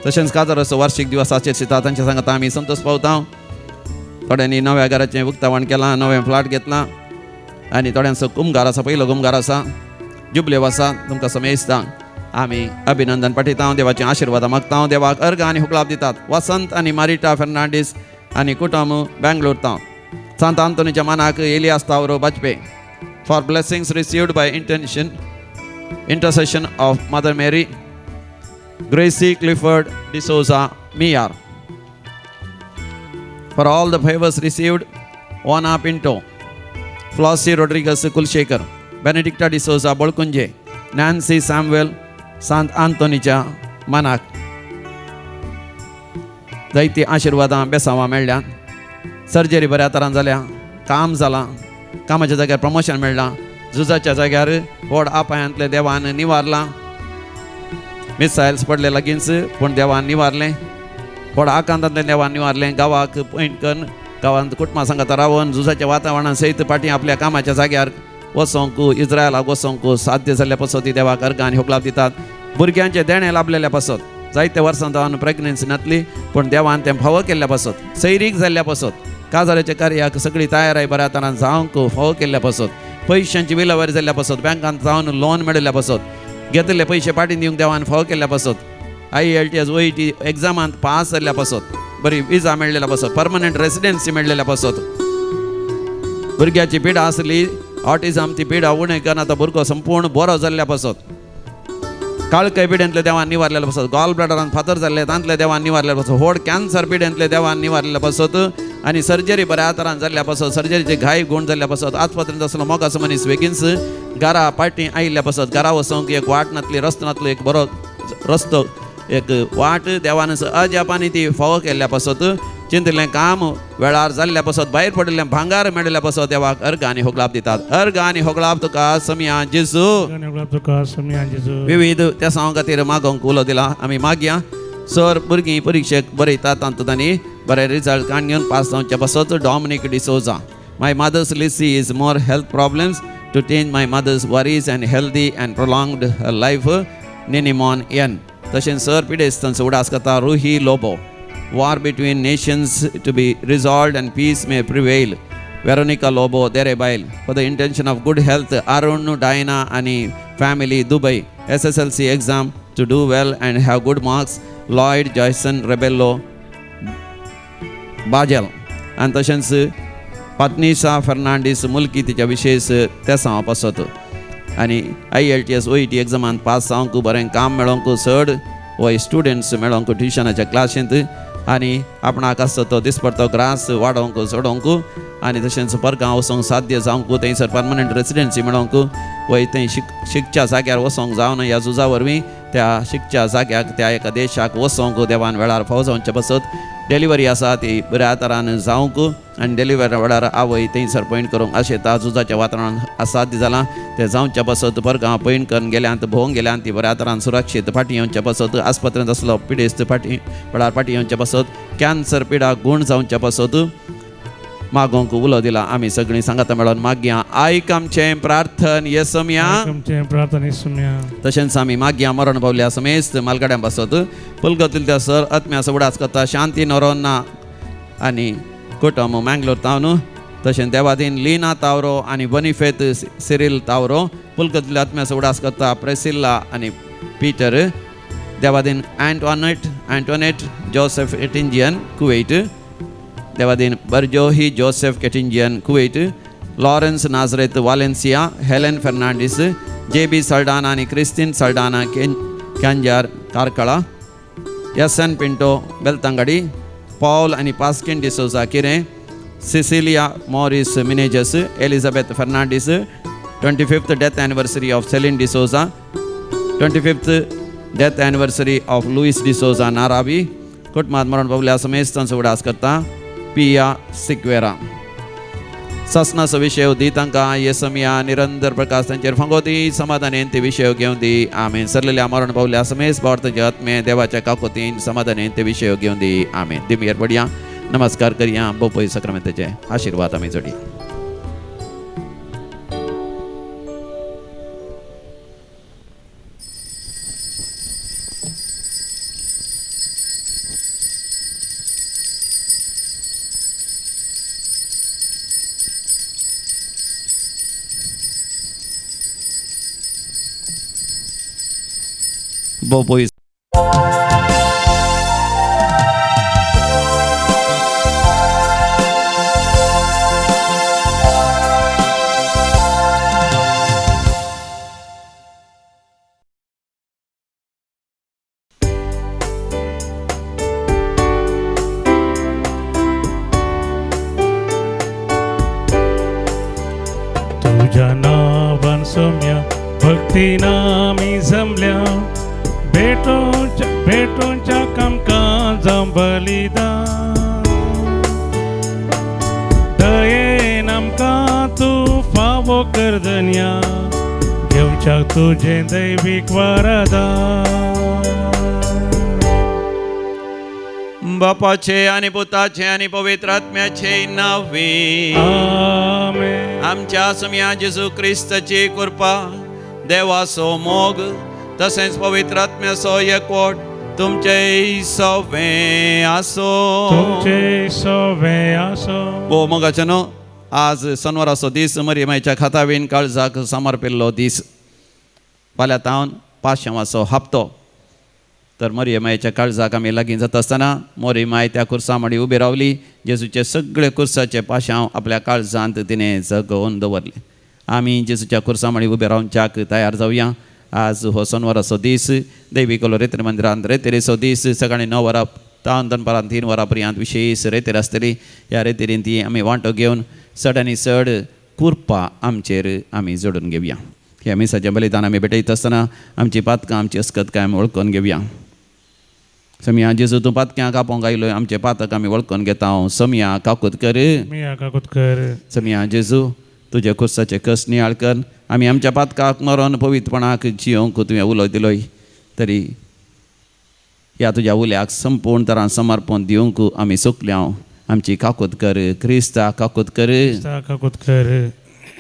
तशेंच काजाराचो वार्षिक दिवसाचेर शिता तांच्या सांगात आमी संतोष पावता. थोड्यांनी नव्या घराचें उक्तावण केलां, नवें फ्लॅट घेतलां आनी थोड्यांचो कुमगार आसा, पयलो कुमगार आसा, जुबले आसा. तुमकां समेस्तां आमी अभिनंदन पाठयता, देवाचें आशिर्वाद मागता. देवाक अर्घ आनी हुकलाप दितात. वसंत आनी मारिटा फेर्नांडीस आनी कुटुंब बेंगलोर तांव. सांत आंतोनीच्या मानाक alias तावरो Bajpe. For blessings received by intercession of Mother Mary, Gracie Clifford D'Souza Miyar. For all the favors received, Juana Pinto, Flossie Rodriguez Kulshekar, Benedicta D'Souza Bolkunje, Nancy Samuel, Sant Antoniच्या मानाक जायती आशिर्वादां बेसांवां मेळ्ळ्यात. सर्जरी बऱ्या तरान जाल्या, काम जालां, कामाच्या जाग्यार प्रमोशन मेळ्ळां, झुजाच्या जाग्यार व्हड आपायांतले देवान निवारलां. मिसायल्स पडले लागींच पूण देवान निवारलें. व्हड आकांतांतलें देवान निवारलें. गांवाक पॉयंट करून गांवांत कुटुंबा सांगात रावन झुजाच्या वातावरणान सयत पाटी आपल्या कामाच्या जाग्यार वचोंक, इस्रायलाक वचोंक साध्य जाल्ल्या पासत ती देवाक अर्घ आनी हुकलाप दितात. भुरग्यांचे देणे लाभलेल्या पासत, जायत्या वर्सां जावन प्रेग्नन्सी नातली पूण देवान तें फावो केल्ल्या पासत, सैरीक जाल्ल्या पासत, काजाराच्या कार्याक सगळी तयारी बऱ्या तरान जावंक फावो केल्ल्या पासत, पयशांची विलावारी जाल्ल्या पासत, बँकांत जावन लोन मेळिल्ल्या पासत, घेतिल्ले पयशे पाटीन दिवंक देवान फावो केल्ल्या पासत, IELTS OET एग्जामांत पास जाल्ल्या पासत, बरी विजा मेळिल्ल्या पासत, परमनंट रेसिडेन्सी मेळिल्ल्या पासत, भुरग्याची पिडा आसली, ऑटिझम ती पिडा उणें करून आतां भुरगो संपूर्ण बरो जाल्ल्या पासत, काळकय पिड्यांतले देवान निवारलेले पासत, गॉल ब्लॅडरान फातर जाल्ले तांतले देवान निवारलेले पासत, व्हड कॅन्सर पिड्यांतले देवान निवारलेले पासत आनी सर्जरी बऱ्या तरान जाल्ल्या पासत, सर्जरीचे घाय गुण जाल्ल्या पासत, आजपर्यंत असलो मोगाचो मनीस बेगीनच घरा पाटी आयिल्ल्या पासत, घरा वचोंक एक वाट नातली, रस्तो नातलो, एक बरो रस्तो, एक वाट देवान अजापानी ती फावो केल्ल्या पासत, चिंतिल्लें काम वेळार जाल्ल्या पासत, भायर पडिल्लें भांगार मेळिल्ल्या पासत देवाक अर्घ आनी होगलाप दितात. अर्घ आनी होगलाप तुका समिया जेजू विविध त्या सांग खातीर मागोंक उलो दिला. आमी मागया सर भुरगीं परिक्षेक बरयतात तांतूंनी बरे रिजल्ट काडून घेवन पास जावचे पासत. Dominic D'Souza, my mother's Lissy is more health problems to change my mother's worries and healthy and prolonged her life. निनिमॉन एन. तशेंच सर पिडेस्तांचो उडास करता. Ruhi Lobo, war between nations to be resolved and peace may prevail. Veronica Lobo, Derebail, for the intention of good health. Arun, Diana and family, Dubai. SSLC exam to do well and have good marks. Lloyd, Jason, Rebello, Bajel आनी तशेंच पात्निसा फेर्नांडीस मुल्की तिच्या विशेष ते सांग पासत आनी IELTS OET एग्जामांत pass जावंक बरें काम मेळोंक चड वय स्टुडंट्स मेळोंक ट्युशनाच्या क्लासींत आनी आपणाक आसता तो दिसपडतो ग्रास वाडोवंक चडोवंक आनी तशेंच परगांव वचोंक साध्य जावंक थंयसर पर्मनंट रेसिडेन्सी मेळोवंक वय थंय शिकच्या जाग्यार वचोंक जावन ह्या झुजा वरवीं त्या शिकच्या जाग्याक त्या एका देशाक वचोंक देवान वेळार फावो जावचे पासत डिलिव्हरी आसा ती बऱ्या तरान जावंक आनी डिलिव्हरी वेळार आवय थंयसर पैण करूंक अशें ता झुजाच्या वातावरणान साध्य जालां तें जावच्या पासत परगांव पैण करून गेल्यांत भोवंक गेल्यांत ती बऱ्या तरान सुरक्षीत फाटी येवच्या पासत आस्पत्रेंत असलो पिडेस्त फाटी वेळार फाटी येवच्या पासत कॅन्सर पिडा गुण जावच्या पासत मागोंक उलो दिला आमी सगळीं सांगाता मेळोन मागया आयक आमचें प्रार्थन येसम्या आमचें प्रार्थना येसुम्या तशेंच आमी मागया मरण पावल्या समेस्त मालगाड्यां पासत पुलगतील त्या सर आत्म्या उडास करता शांती नोरोन्ना आनी कुटुंब मँगलोर तावन तशेंच त्या वाटेन लिना तावरो आनी बनिफेत सिरील तावरो पुलगतील आत्म्या उडास करता प्रेसिल्ला आनी पीटर त्या वाटेन एंटोनेट जोसेफ एटिंजियन कुवेट देवादीन बर्जोही जोसेफ केटिंजियन Kuwait Lawrence Nazareth Valencia Helen Fernandes JB Saldanha आनी Christine Saldanha Kanajar Karkala SN Pinto Belthangady Paul आनी Paskin D'Souza Kirem Cecilia Maurice Menezes Elizabeth Fernandes 25th death anniversary of Celine D'Souza 25th death anniversary of Louis D'Souza नाराबी कुटुंबात मरण पावल्या समेस्त तांचो उडास करता पिया सिक्वेरा ससनास विषय दी तांकां येसमिया निरंतर प्रकाश तांचेर फंगोती समाधानेन ते विशय घेवन दी आमेन सरलेल्या मरण पावल्या समेस्त भारताचे आत्मे देवाच्या काकोतीन समाधानेन ते विशय घेवन दी आमेन दिमेर पडया नमस्कार करया बोपय सक्रामेंताचे आशीर्वाद आमी जोडी बोपय तुझ्या नावान सोम्या भक्तीना आमी जमल्या भेटोंच्या कामकाजां बलिदान दयेन आमकां तूं फावो कर धन्या घेवच्या तुजें दैवीक वरदान बापाचे आनी पुताचे आनी पवित्र आत्म्याचे नावे आमेन आमच्या सम्या जेजू क्रिस्ताची कृपा देवाचो मोग तसेच पवित्र आत्म्याचो एकवट तुमचे सवे आसो तुमचे सवे आसो भोव मोगाचेनो आज शनवाराचो दीस मरियमाच्या खातावेन काळजाक समर्पिल्लो दीस फाल्यां तावन पांचशांवाचो हप्तो तर मरियमाच्या काळजाक आमी लागीं जाता आसतना मरियमाय त्या कुर्सा मडी उबी रावली जेजूचे सगळे कुर्साचे पाशांव आपल्या काळजांत तिणें जगोवन दवरले आमी जेजूच्या कुर्सा मडी उबे रावच्याक तयार जावया आज हो शनवाराचो दीस दैवी कोलो रेतेर मंदिरांत रेतेरेचो दीस सकाळीं 9 वरां तावन दनपारां 3 वरां पर्यंत विशेश रेतेर आसतली ह्या रेतेरीन ती आमी वांटो घेवन चड आनी चड कुर्पा आमचेर आमी जोडून घेवया ह्या मिसाचें बलिदान आमी भेटयता आसतना आमची पातकां आमची अस्कतकाय आमी वळखून घेवया सम्या जेजू तूं पातक्यां कापोंक आयलो आमचे पातक आमी वळखून घेता हांव सम्या काकूत कर सम्या जेजू तुजे कुर्साचे कस नियाळ कर आमी आमच्या पातकाक मरण पवित्रपणाक जियोंक तुवें उलो दिलोय तरी ह्या तुज्या उल्याक संपूर्ण तरान समर्पण दिवंक आमी सुकल्या आमची काकूत कर क्रिस्ता काकूत कर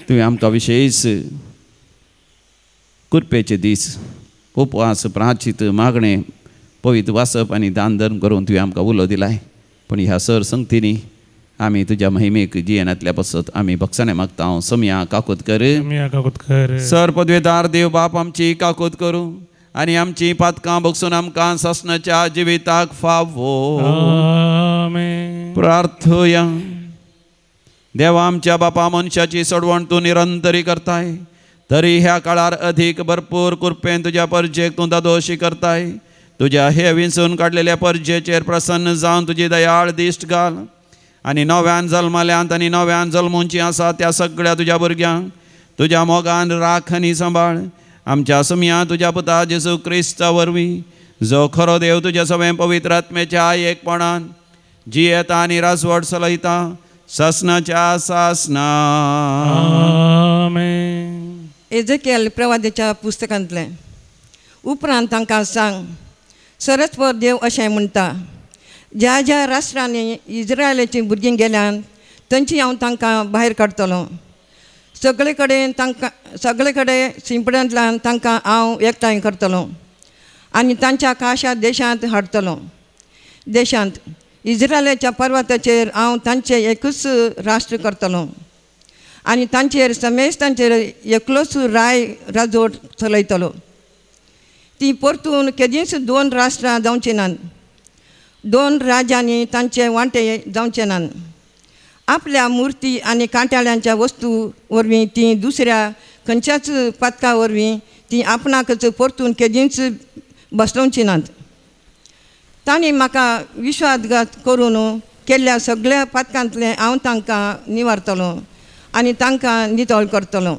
तुवें आमकां विशेश कुरपेचे दीस उपवास प्राचित मागणें पवित्र वासप आनी दान धर्म करून तुवें आमकां उलो दिलाय पूण ह्या सर संगतींनी आमी तुज्या महिमेक जियेनांतल्या पासत आमी भक्षणे मागता हांव सम्या काकूत कर सर पदवेदार देव बाप आमची काकूत करूं आनी आमची पातकां बगसून आमकां ससनाच्या जिविताक फावो आमेन. प्रार्थोया. देवा आमच्या बापा, मनशाची सोडवण तू निरंतरी करताय, तरी ह्या काळार अधिक भरपूर कृपेन तुझ्या परजेक तू दादोशी करताय. तुझ्या हे विंचून काडलेल्या परजेचेर प्रसन्न जावन तुझी दयाळ दिश्ट घाल आनी नव्यान जल्माल्यांत आनी नव्यान जल्मोवची आसा त्या सगळ्या तुझ्या भुरग्यांक तुझ्या मोगान राख आनी सांबाळ. आमच्या सुमया तुझ्या पुता जेजू क्रिस्ता वरवीं, जो खरो देव तुझ्या सगळे पवित्र आत्म्याच्या एकपणान जियेता आनी रासवट चलयता ससनाच्या सासना. आमेन. एजेकियल प्रवाद्याच्या पुस्तकांतलें. उपरांत तांकां सांग, सरस्पर देव अशें म्हणटा, ज्या ज्या राष्ट्रांनी इस्रायलाची भुरगीं गेल्यान थंयची हांव तांकां भायर काडटलो. सगळे कडेन शिंपड्यांतल्यान तांकां हांव एकठांय करतलो आनी तांच्या काशा देशांत हाडटलो. देशांत इस्रायलाच्या पर्वताचेर हांव तांचें एकूच राष्ट्र करतलो आनी तांचेर समेस्तांचेर एकलोच राजवट चलयतलो. ती परतून केदींच दोन राष्ट्रां जावचीं नात, दोन राज्यांनी तांचे वांटे जावचे नात. आपल्या मुर्ती आनी कांट्याळ्यांच्या वस्तू वरवीं ती दुसऱ्या खंयच्याच पथका वरवीं ती आपणाकच परतून केदींच बसलोवची नात. तांणी म्हाका विश्वासघात करून केल्ल्या सगळ्या पथकांतलें हांव तांकां निवारतलो आनी तांकां नितळ करतलो.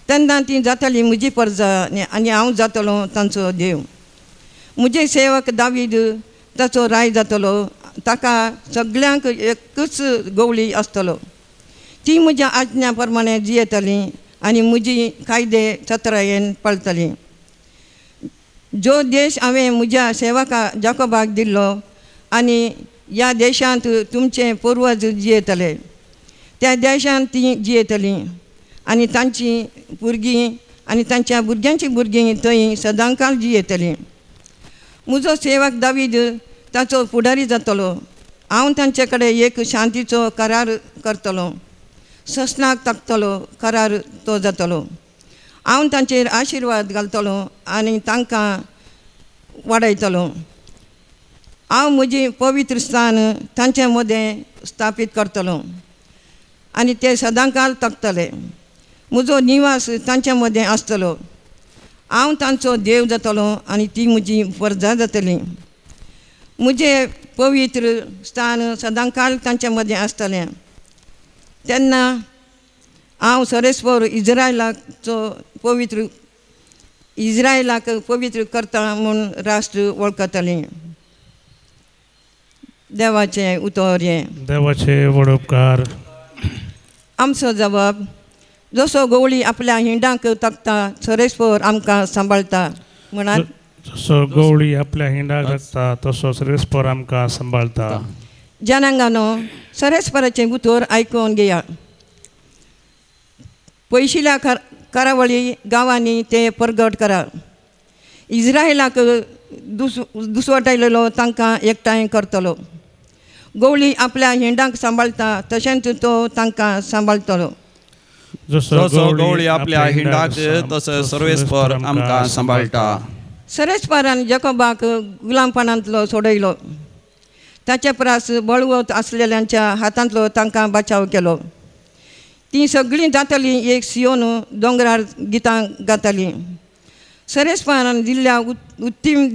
तेन्ना ती जातली म्हजी परजा आनी हांव जातलो तांचो देव. म्हजे सेवक दावीद ताचो राय जातलो. ताका सगळ्यांक एकच गवळी आसतलो. ती म्हज्या आज्ञा प्रमाणे जियेतली आनी म्हजी कायदे सत्रायेन पाळटली. जो देश हांवें म्हज्या सेवका जाकोबाक दिल्लो आनी ह्या देशांत तुमचे पूर्वज जियेतले, त्या देशांत ती जियेतली आनी तांची भुरगीं आनी तांच्या भुरग्यांची भुरगीं थंय सदांकाळ जियेतली. म्हजो सेवक दावीद ताचो फुडारी जातलो. हांव तांचे कडेन एक शांतीचो करार करतलो. ससनाक ताकतलो करार तो जातलो. हांव तांचेर आशिर्वाद घालतलो आनी तांकां वाडयतलो. हांव म्हजी पवित्र स्थान तांचे मदें स्थापीत करतलो आनी ते सदांकाळ तकतले. म्हजो निवास तांचे मदें आसतलो. हांव तांचो देव जातलो आनी ती म्हजी परजा जातली. म्हजें पवित्र स्थान सदांकाळ तांचे मदें आसतलें. तेन्ना हांव सरस्पर इस्रायलाक पवित्र करता म्हूण राष्ट्र वळखतलें. देवाचें उतर हें. देवाचे व्हड उपकार. आमचो जबाब, जसो गवळी आपल्या हिंडाक तकता सरस्पर आमकां सांबाळटा म्हणात. जसो गवळी आपल्या हिंडाक लागता तसो सरस्पर आमकां सांबाळटा. जनांगानो, सरस्पराचें उतर आयकून घेया. पयशिल्या करावळी गांवांनी ते परगट करा. इस्रायलाक दुसवटायलेलो तांकां एकठांय करतलो. गवळी आपल्या हिंडाक सांबाळटा तशेंच तो तांकां सांबाळटलो. जसो गवळी आपल्या हिंडाक तसो सर्वेस्पर आमकां सांबाळटा. सरस्परान जाकोबाक गुलामपणांतलो सोडयलो. ताचे प्रास बळवत आसलेल्यांच्या हातांतलो तांकां बचाव केलो. ती सगळीं जातलीं एक सियोन दोंगरार गितां गातलीं. सरस्परान दिल्ल्या उत्तीम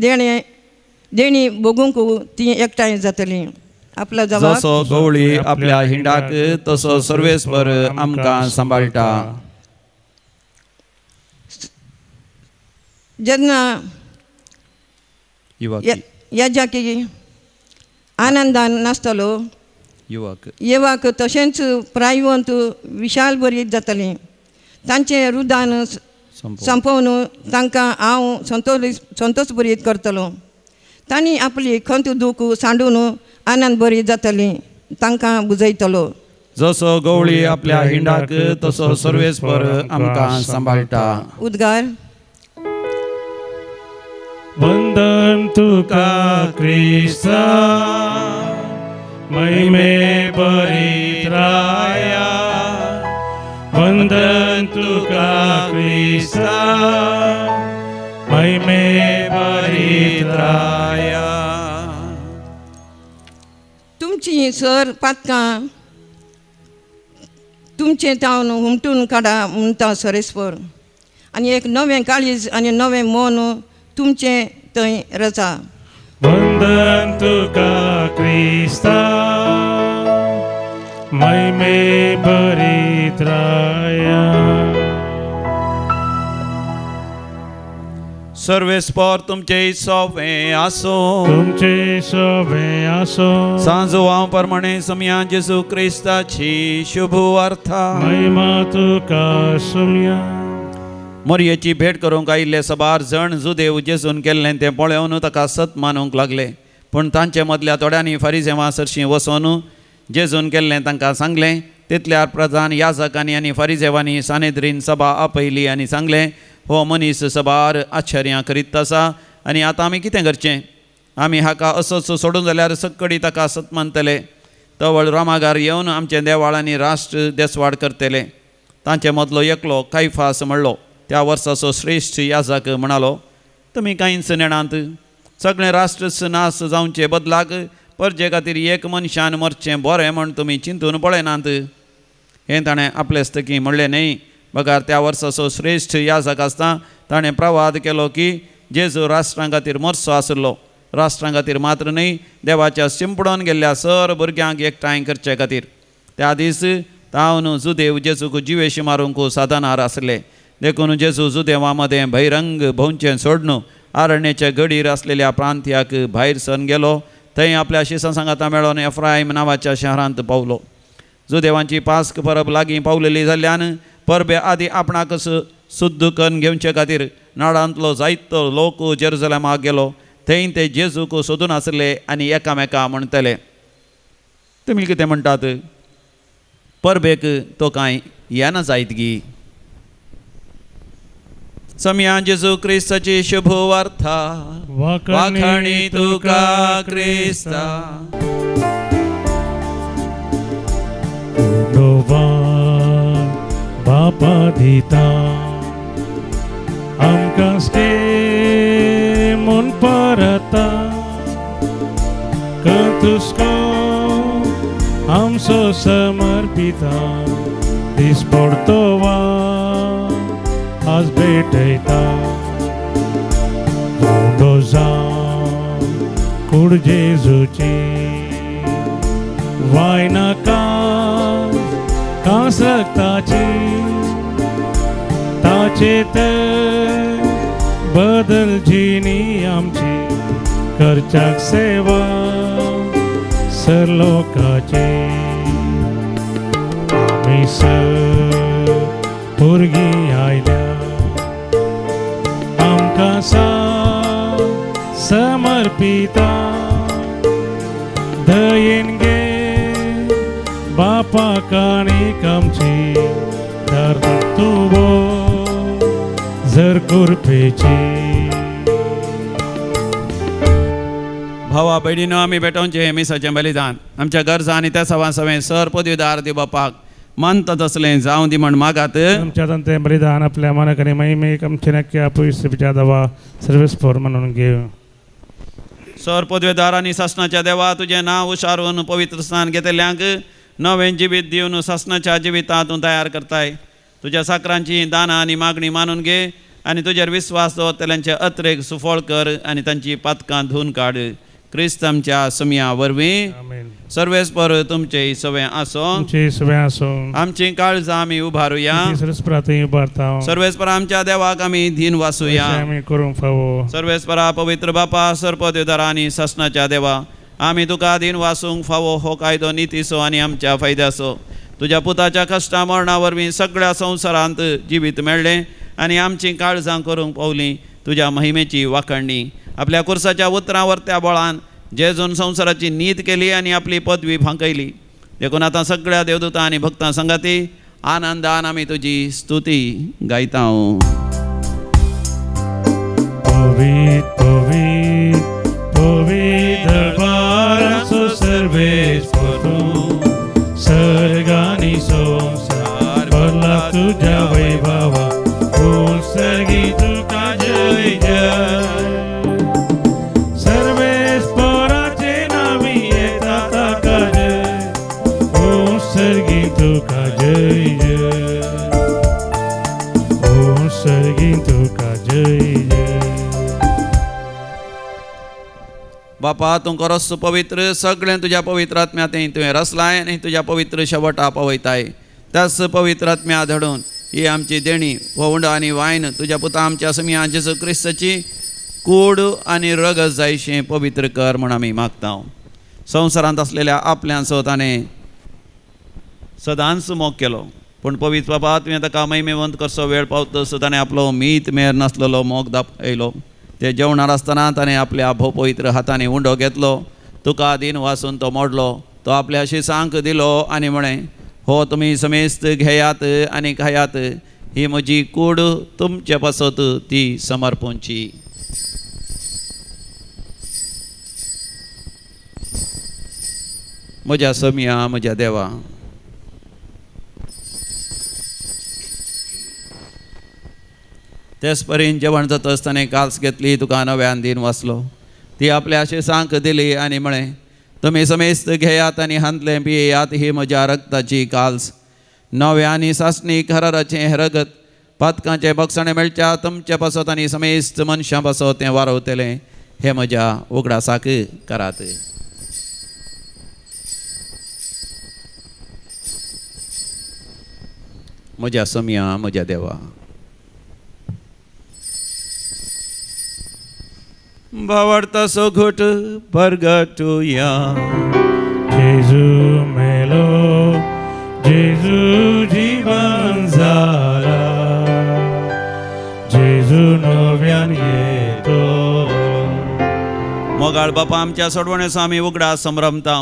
देणी भोगूंक ती एकठांय जातलीं. आपलो जबाब, जसो गवळी आपल्या हिंडाक तसो सर्वेस्पर आमकां सांबाळटा. जेन्ना युवक याजकी आनंदान नासतलो, येवाक तशेंच प्रायवंत विशाल बरी जातलीं. तांचें रुदान संपवन तांकां हांव संतोश बरीत करतलो. तांणी आपली खंत दूख सांडून आनंद बरी जातलीं तांकां बुजयतलो. जसो गवळी आपल्या हिंडाक तसो सर्वेस्पर आमकां सांबाळटा. उद्गार. वंदन तुका क्रिस्ता, महिमे बरीत राया. वंदन तुका क्रिस्ता, महिमे बरीत राया. तुमची सर पातकां तुमचें तावन हुमटून काडा म्हणटा सरेस्पर आनी एक नवें काळीज आनी नवें मन तुमचें थंय रचा. वंदन तुका क्रिस्ता महिमे भरीत राया. सर्वेस्पर तुमचे सोवे आसो. तुमचे सोवे आसो. सांजोवा प्रमाणे समया जेजू क्रिस्ताची शुभ वार्ता. महिमा तुका सुम्या. मोरयेची भेट करूंक आयिल्ले सबार जण जुदेव जेजून केल्लें तें पळोवन ताका सत मानूंक लागले. पूण तांचे मदल्या थोड्यांनी फारिजेवां सरशीं वचोन जेजून केल्लें तांकां सांगलें. तितल्यार प्रधान याजकांनी आनी फारिजेवांनी सानेद्रीन सभा आपयली आनी सांगलें, हो मनीस सबार आश्चर्यां करीत आसा आनी आतां आमी कितें करचें? आमी हाका असोच सोडून जाल्यार सक्कडी ताका सत मानतले. तवळ रामागार येवन आमचे देवाळांनी राष्ट्र देसवाड करतले. तांचे मदलो एकलो कायफास म्हणलो, त्या वर्साचो श्रेश्ठ याजक म्हणालो, तुमी कांयच नेणांत. सगळें राष्ट्र नास जावचे बदलाक परजे खातीर एक मनशान मरचें बरें म्हण तुमी चिंतून पळयनात. हें ताणें आपलेस्तकी म्हणलें न्ही. बगार त्या वर्साचो श्रेश्ठ याजक आसता ताणें प्रवाद केलो की जेजू राष्ट्रां खातीर मरचो आसलो. राष्ट्रां खातीर मात्र न्ही, देवाच्या शिंपडोन गेल्ल्या सर भुरग्यांक एकठांय करचे खातीर. त्या दीस तावन जुदेव जेजूक जिवेशी मारूंक साधनार आसले. देखून जेजू जुदेवां मदें बहिरंग भोंवचें सोडून आरण्याच्या गडीर आसलेल्या प्रांत्याक भायर सरून गेलो. थंय आपल्या शिसां सांगाता मेळोन एफ्रायम नांवाच्या शहरांत पावलो. जुदेवांची पास्क परब लागीं पावलेली जाल्ल्यान परबे आदी आपणाक शुद्ध करून घेवचे खातीर नाडांतलो जायतो लोक जेरुसलेमाक गेलो. थंय ते जेजूक सोदून आसले आनी एकामेका म्हणटले, तुमी कितें म्हणटात? परबेक तो कांय येना जायत गी. समया जेजू क्रिस्ताची शुभ वार्ता. वाखाणी तुका क्रिस्ता. बापा दिता आमकां म्हूण परता. तुस्को आमचो समर्पिता. दीस पडतो वा आज भेटयता. भोंवडो जावन कूड जेजूची वायनाका कांस रक्ताची. ताचेत बदल जिणी आमची करच्याक सेवा सर लोकाची. आमी सर भुरगीं आयल्या आमकां समर्पिता. दयेन गे बापा काणीक आमची दर तुबो जर कुरपेची. भावा भयणीनो, आमी भेटोवचें हें मिसाचें बलिदान आमच्या गरजा आनी त्या सवां सवें सर पदवीदार दिवपाक मानता तसलें जावं दी म्हण मागात. आमच्या तें बलिदान आपल्या मनाक आनी महिमेक आमचे नक्की आपुयच्या दवा सर्वेस्पर म्हणून घेव. सर पदवीदार आनी सासणाच्या देवा, तुजें नांव उशारून पवित्र स्नान घेतल्यांक नवें जिवीत दिवन सासणाच्या जिवितांत तूं तयार करताय. तुज्या साकरांची दानां आनी मागणी मानून घे आनी तुजेर विस्वास दवरतल्यांचे अत्रेक सुफळ कर आनी तांची पातकां धुवन काड. क्रिस्त आमच्या समया वरवीं. आमेन. सर्वेस्पर तुमचें सवें आसो. तुमची सवें आसो. आमची काळजां आमी उबारुया. सरस्परातूय उबारता. सर्वेस्पर आमच्या देवाक आमी धीन वासुया. आमी करूंक फावो. सर्वेस्परा पवित्र बापा, सरपदवीदारा आनी सासणाच्या देवा, आमी तुका धीन वासूंक फावो हो कायदो नितीसो आनी आमच्या फायद्याचो. तुज्या पुताच्या कश्टा मरणा वरवीं सगळ्या संवसारांत जिवीत मेळ्ळें आनी आमची काळजां करूंक पावलीं तुज्या महिमेची वाखणणी. आपल्या कुर्साच्या उतरां त्या बळान जेजून संवसाराची नीत केली आनी आपली पदवी फांकयली. देखून आतां सगळ्या देवदूतां आनी भक्तां संगाती आनंदान आमी तुजी स्तुती गायता. पवित्र पवित्र पवित्र दरबाराचो सर्वेस्पर तूं. सर्गानी संसार भरला तुज्या वैभवा. सर्गी तुका जय जय. सर्वेस्पराचे नावी येता ताका बापा तूं खरोच पवित्र, सगळें तुज्या पवित्र आत्म्यांत तुवें रचलाय आनी तुज्या पवित्र शेवटा पवयताय. त्याच पवित्र आत्म्या धडून ही आमची देणी होंड आनी वायन तुज्या पुता आमच्या समिया जेजू क्रिस्ताची कूड आनी रगत जायशें पवित्र कर म्हण आमी मागता. संवसारांत असलेल्या आपल्या ताणें सदांच मोग केलो, पूण पवित्र बाबा तुवें ताका महिमेवंत करचो वेळ पावतस ताणें आपलो मीत मेर नासलेलो मोग दाखयलो. ते जेवणार आसतना ताणें आपल्या भोव पवित्र हातांनी उंडो घेतलो, तुका दिन वासून तो मोडलो, तो आपल्या शिसांक दिलो आनी म्हळें, हो तुमी समेस्त घेयात आनी खायात, ही म्हजी कूड तुमचे पासत ती समर्पूंची. म्हज्या समिया म्हज्या देवा, तेच परीन जेवण जाता आसतना काल्स घेतली, तुका नव्यान दिन वाचलो, ती आपल्या शिसांक दिली आनी म्हळें, तुमी समेस्त घेयात आनी हांतले पियेयात, ही म्हज्या रक्ताची काल्स, नव्या आनी सासणीक हरराचें रगत, पातकांचें भक्षण मेळच्या तुमचे पासत आनी समेस्त मनशां पासत तें वारवतलें, हे म्हज्या उगडासाक करात. म्हज्या समिया म्हज्या देवा, भावार्था सोगोट परगटुया. जेजू मेलो, जेजू जीवन जाला, जेजू नव्यान येतो. मोगाळ बापा आमच्या सोडवणेचो आमी उगडा संभ्रमता.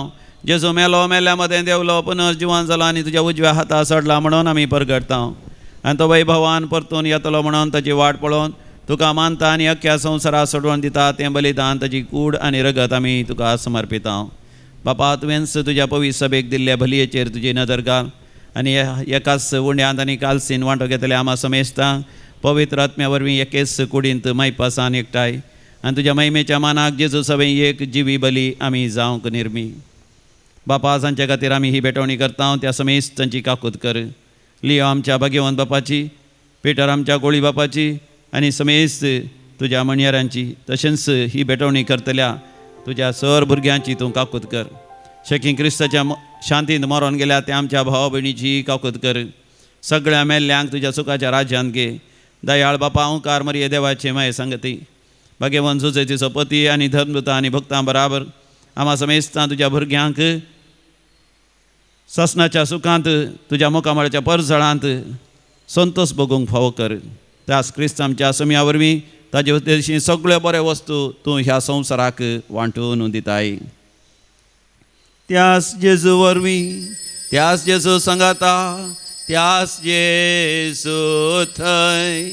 जेजू मेलो, मेल्या मदें देवलो, पुनर्जिवन जालो आनी तुज्या उजव्या हाता चडला म्हणून आमी परगटता. आनी तो वैभवान परतून येतलो म्हणून ताची वाट पळोवन तुका मानता आनी अख्ख्या संवसारा सोडवण दिता तें बलिदान ताची कूड आनी रगत आमी तुका समर्पिता. बापा तुवेंच तुज्या पवित्र सभेक दिल्ल्या भलयेचेर तुजी नदर घाल आनी एकाच उंड्यांत आनी कालसीन वांटो घेतले आमा समेस्तांक पवित्र आत्म्या वरवीं एकेच कुडींत मैपासान एकठांय आनी तुज्या महिमेच्या मानाक जेजू सभे एक जिवी बली आमी जावंक निर्मी. बापा जांचे खातीर आमी ही भेटवणी करता त्या समेस्तांची काकूत कर. लियो आमच्या भाग्यवंत बापाची, पेटर आमच्या गोळी बापाची आनी समेस्त तुज्या मणयारांची, तशेंच ही भेटवणी करतल्या तुज्या सर भुरग्यांची तूं काकूत कर. शकी क्रिस्ताच्या शांतींत मरोन गेल्या त्या आमच्या भावा भयणीची काकूत कर. सगळ्या मेल्ल्यांक तुज्या सुखाच्या राज्यांत घे. दयाळ बापा ओंकार मरिये देवाचे माये संगती, भाग्यवंत सुजयतीचो पती आनी धर्मदूता आनी भक्तां बराबर आमा समेस्तां तुज्या भुरग्यांक ससनाच्या सुखांत तुज्या मुखामळाच्या परजळांत संतोष भोगूंक फावो कर. त्याच क्रिस्त आमच्या समिया वरवीं ताजे उद्देशी सगळ्यो बऱ्यो वस्तू तूं ह्या संवसाराक वांटून दिताय. त्याच जेजू वरवीं, त्याच जेजू संगाता, त्याच जेजू थंय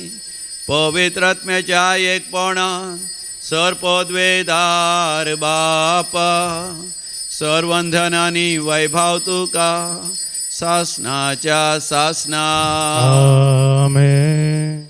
पवित्र आत्म्याच्या एकपणान सर्वोद्वेदार बापा, सर्वंधन आनी वैभव तुका सासनाच्या सासना. आमेन.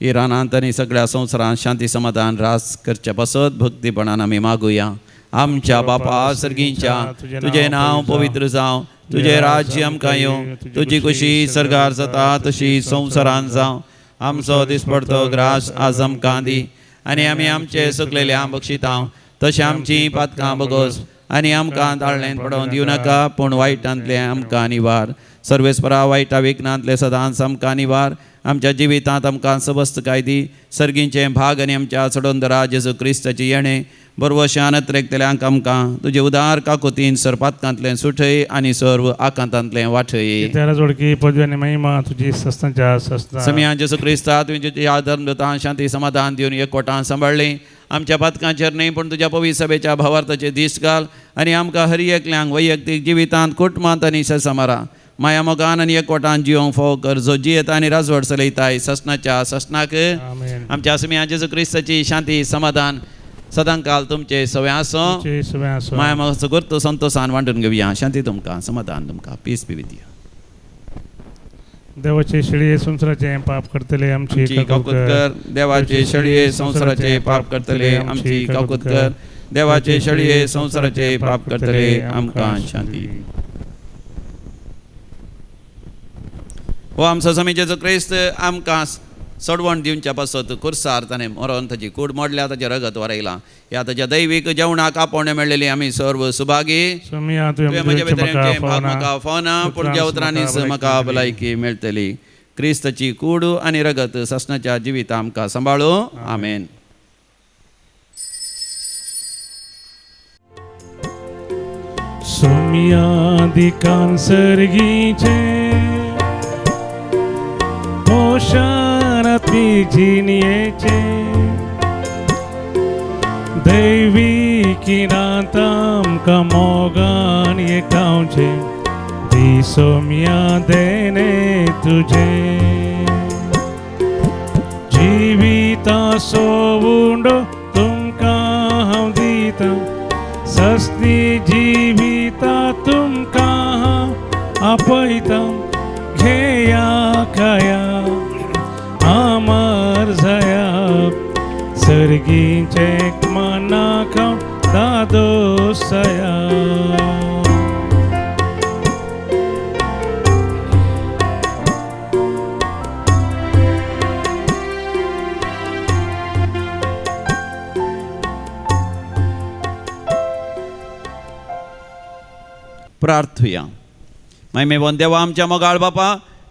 इराणांत आनी सगळ्या संवसारांत शांती समाधान रास करच्या पासत भक्तीपणान आमी मागुया. आमच्या बापा सर्गींच्या, तुजें नांव पवित्र जावं, तुजें राज्य आमकां येवं, तुजी कुशी सर्गार जाता तशी संवसारांत जावं. आमचो दिसपडतो ग्रास आज आमकां दी आनी आमी आमचे सुकलेल्यांक बक्षिता, तशें आमची पातकां बगोस आनी आमकां दाळ्ळेंत पडोवन दिवं नाका, पूण वायटांतले आमकां निवार. सर्वेस्परा वायटा विघ्नांतले सदांच आमकां निवार. आमच्या जिवितांत आमकां सबस्त कायदी सर्गींचे भाग आनी आमच्या चडोंदरा जेजू क्रिस्ताची येणे बरवशान त्रेकतल्यांक आमकां तुजे उदार काकुतीन सरपातकांतलें सुटय आनी सर्व आकांतांतलें वाठय. त्याला जोडकी पदवी आनी महिमा तुजी सस्तांच्या सस्ता. समिया जेजू क्रिस्ता तुवें तुज्या धर्मदूतांक शांती समाधान दिवन एकवटान सांबाळ्ळें. आमच्या पातकांचेर न्ही पूण तुज्या पवित्र सभेच्या भावार्थाचेर दीस घाल आनी आमकां हर एकल्यांक वैयक्तीक जिवितांत कुटुंबांत आनी ससमारा माया मोगान आनी एकवटान जियोंक फावो कर. जो जियेता आनी राजवट चलयताय ससनाच्या ससनाक. आमेन. आमच्या समिया जेजू क्रिस्ताची शांती समाधान सदांकाल तुमचे सवय आसूं. तुमचे सवय आसूं. माया मोगाचो गुर्त संतोषान वांटून घेवया. शांती तुमकां, समाधान तुमकां, पीस बी विथ यू. देवाचे शेळये संसाराचे पाप करतले आमची काकूत कर. देवाचे शेळये संसाराचे पाप करतले आमची काकूत कर. देवाचे शेळये संसाराचे पाप करतले आमकां शांती. हो आमचो स्वामी जेजू क्रिस्त आमकां सोडवण दिवच्या पासत कुर्सार ताणें मरोन ताची कूड मोडल्या ताचें रगत वरयलां. ह्या ताच्या दैवीक जेवणाक आपोवणे मेळ्ळेली आमी सर्व सुभागी. सुमिया तुवें म्हजे भितरचे भाग म्हाका फावना फावना पूण ज्या उतरांनीच म्हाका भलायकी मेळटली. क्रिस्ताची कूड आनी रगत ससनाच्या जिवितां आमकां सांबाळूं. आमेन. सुमियादिकान सर्गीचे ओशानात्मी जिनियेचे दैविकी नातामकां मोगान येकावचे दी सोमिया देने तुजे जिविता सोवुंडो तुमकां हांव दितां सस्ती जिविता तुमकां आपयतां घेया खाया अमर जाया सर्गीचे मनाक दादोसया. प्रार्थुया. महिमेवन देवा आमच्या मोगाळ बापा,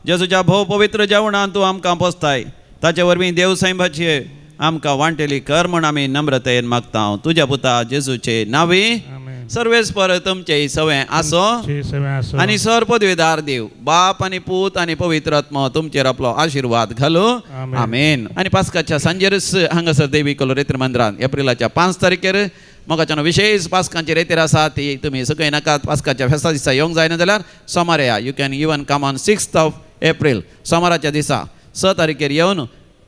जेजूच्या भोव पवित्र जेवणान तूं आमकां पोसताय, ताचे वरवीं देव सैमाची आमकां वांटेली कर म्हण आमी नम्रतेन मागता. तुज्या पुता जेजूचे नावी सर्वेस्पर तुमचे सवय आसो आनी सर पदवीदार देव बाप आनी पूत आनी पवित्र आत्मा तुमचेर आपलो आशिर्वाद घालू. आमेन. आनी पास्काच्या सांजेरच हांगासर देवी कलोरेत्र मंदिरांत एप्रिलाच्या 5 तारखेर मोगाच्यान विशेष पास्कांची रेतीर आसा ती तुमी सगळीं नाकात. पास्काच्या फेस्ता दिसा येवंक जायना जाल्यार सोमार या. You can even come on 6th April सोमाराच्या दिसा 6 तारखेर येवन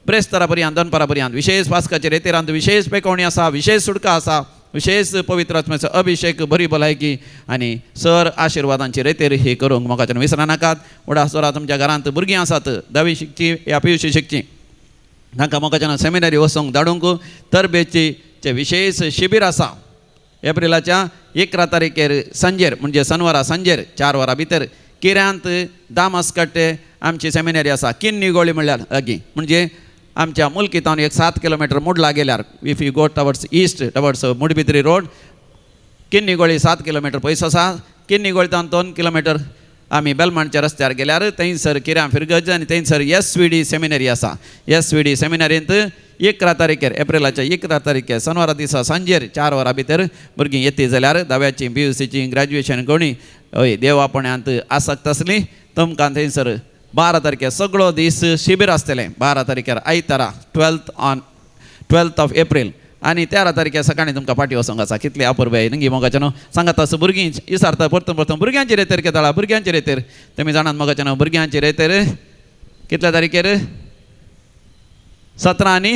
प्रेस्तरा पर्यंत दनपारा पर्यंत विशेष पास्काच्या रेतीरांत विशेष पेकवणी आसा, विशेष सुटका आसा, विशेष पवित्र आत्म्याचो अभिषेक, बरी भलायकी आनी सर आशिर्वादांची रेतेर ही करूंक मोगाच्यान विसरा नाकात. वडा सोरा तुमच्या घरांत भुरगीं आसात 10वी शिकची या PUC शिकची, तांकां मोगाच्यान सेमिनरी वचोंक धाडूंक तरबेतीचे विशेष शिबीर आसा. एप्रिलाच्या 11 तारखेर सांजेर म्हणजे शनवारा सांजेर 4 वरां भितर किऱ्यांत दामस्कट्टे आमची सेमिनरी आसा. किन्निगोळी म्हणल्यार लागीं म्हणजे आमच्या मुल्कितावन 7 किलोमीटर मुडला गेल्यार if you go towards east towards Moodbidri road Kinnigoli 7 kilometre पयस आसा. किन्निगोळीतावन 2 किलोमीटर आमी बेलमांडच्या रस्त्यार गेल्यार थंयसर किऱ्यां फिरगज आनी थंयसर SVD सेमिनरी आसा. SVD सेमिनरींत 11 तारखेर एप्रिलाच्या 11 तारखेर शनवारा दिसा सांजेर 4 वरां भितर भुरगीं येती जाल्यार 10वी PUCची ग्रॅज्युएशन कोणी हय देव आपण्यांत आसक्त आसली तुमकां थंयसर 12 तारखेर सगळो दीस शिबीर आसतलें. 12 तारखेर आयतारा 12th एप्रील आनी 13 तारखेर सकाळीं तुमकां पाटी वचोंक आसा. कितले अपूर्व नंगी मोगाच्यान सांगात आसा. भुरगीं विचारता परतून भुरग्यांची रेतेर घेताळा भुरग्यांची रेतेर तुमी जाणात मोगाच्यान भुरग्यांची रेतेर कितल्या तारखेर 17 आनी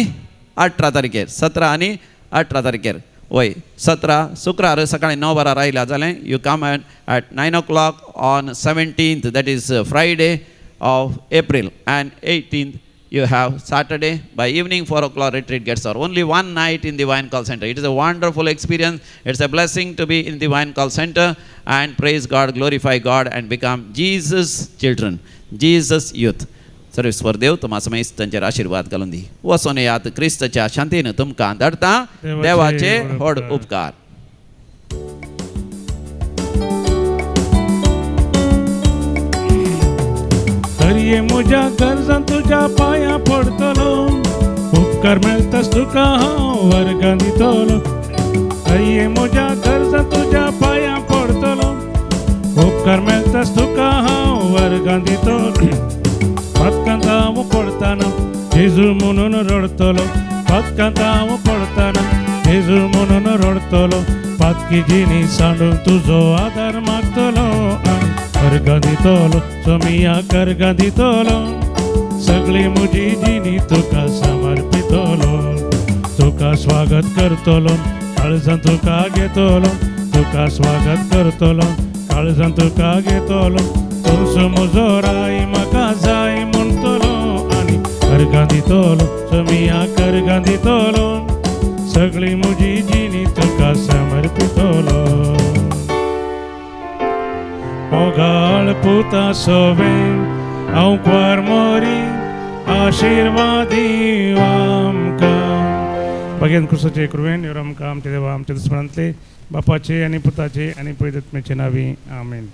18 तारखेर 17 आनी 18 तारखेर वय 17 शुक्रार सकाळीं 9 वरां आयल्या जालें. You come at 9 o'clock on 17th that is Friday of April and 18th you have Saturday by evening 4 o'clock retreat gets over. Only one night in the Wine Call Center. It is a wonderful experience. It's a blessing to be in the Wine Call Center and praise God, glorify God and become Jesus children, Jesus youth. सर्वेस्वर देव तुम्हा समेत तांचेर आशिर्वाद घालून दी. वचून येयात क्रिस्ताच्या शांतीन तुमकां धाडटा. देवाचे व्हड उपकार. ये म्हज्या गरजान तुज्या पांयां पडटलो उपकार मेळटास तुका हांव वर्गां दितलो. ये म्हज्या गरजान तुज्या पांयां पडटलो उपकार मेळटास तुका हांव वर्गां दितलो. पदकांत हांव पडटाना जेजू म्हणून रडतलो. पदकांत हांव पडटाना जेजू म्हणून रडतलो. पातकी जिणी सांडून तुजो आदार मागतलो. कर्गां दितलो सोमिया कर्गां दितलो. सगळी म्हजी जिणी तुका समर्पितलो. तुका स्वागत करतलो काळजान तुका घेतलो. तुका स्वागत करतलो काळजान तुका घेतलो. तूं म्हजो राय म्हाका जाय म्हणटलो आनी कर्गां दितलो सोमिया कर्गां दितलो. सगळी म्हजी जिणी तुका समर्पितलो. मोगाळ पुता सोवें हांव क्वार मोरी आशीर्वाद दिव आमकां भगवान क्रिस्तुचे कृपेन ह्यो आमकां आमचे देवा आमच्या दुस्मनांतले बापाचे आनी पुताचे आनी पवित्र आत्म्याचे नांवी आमेन.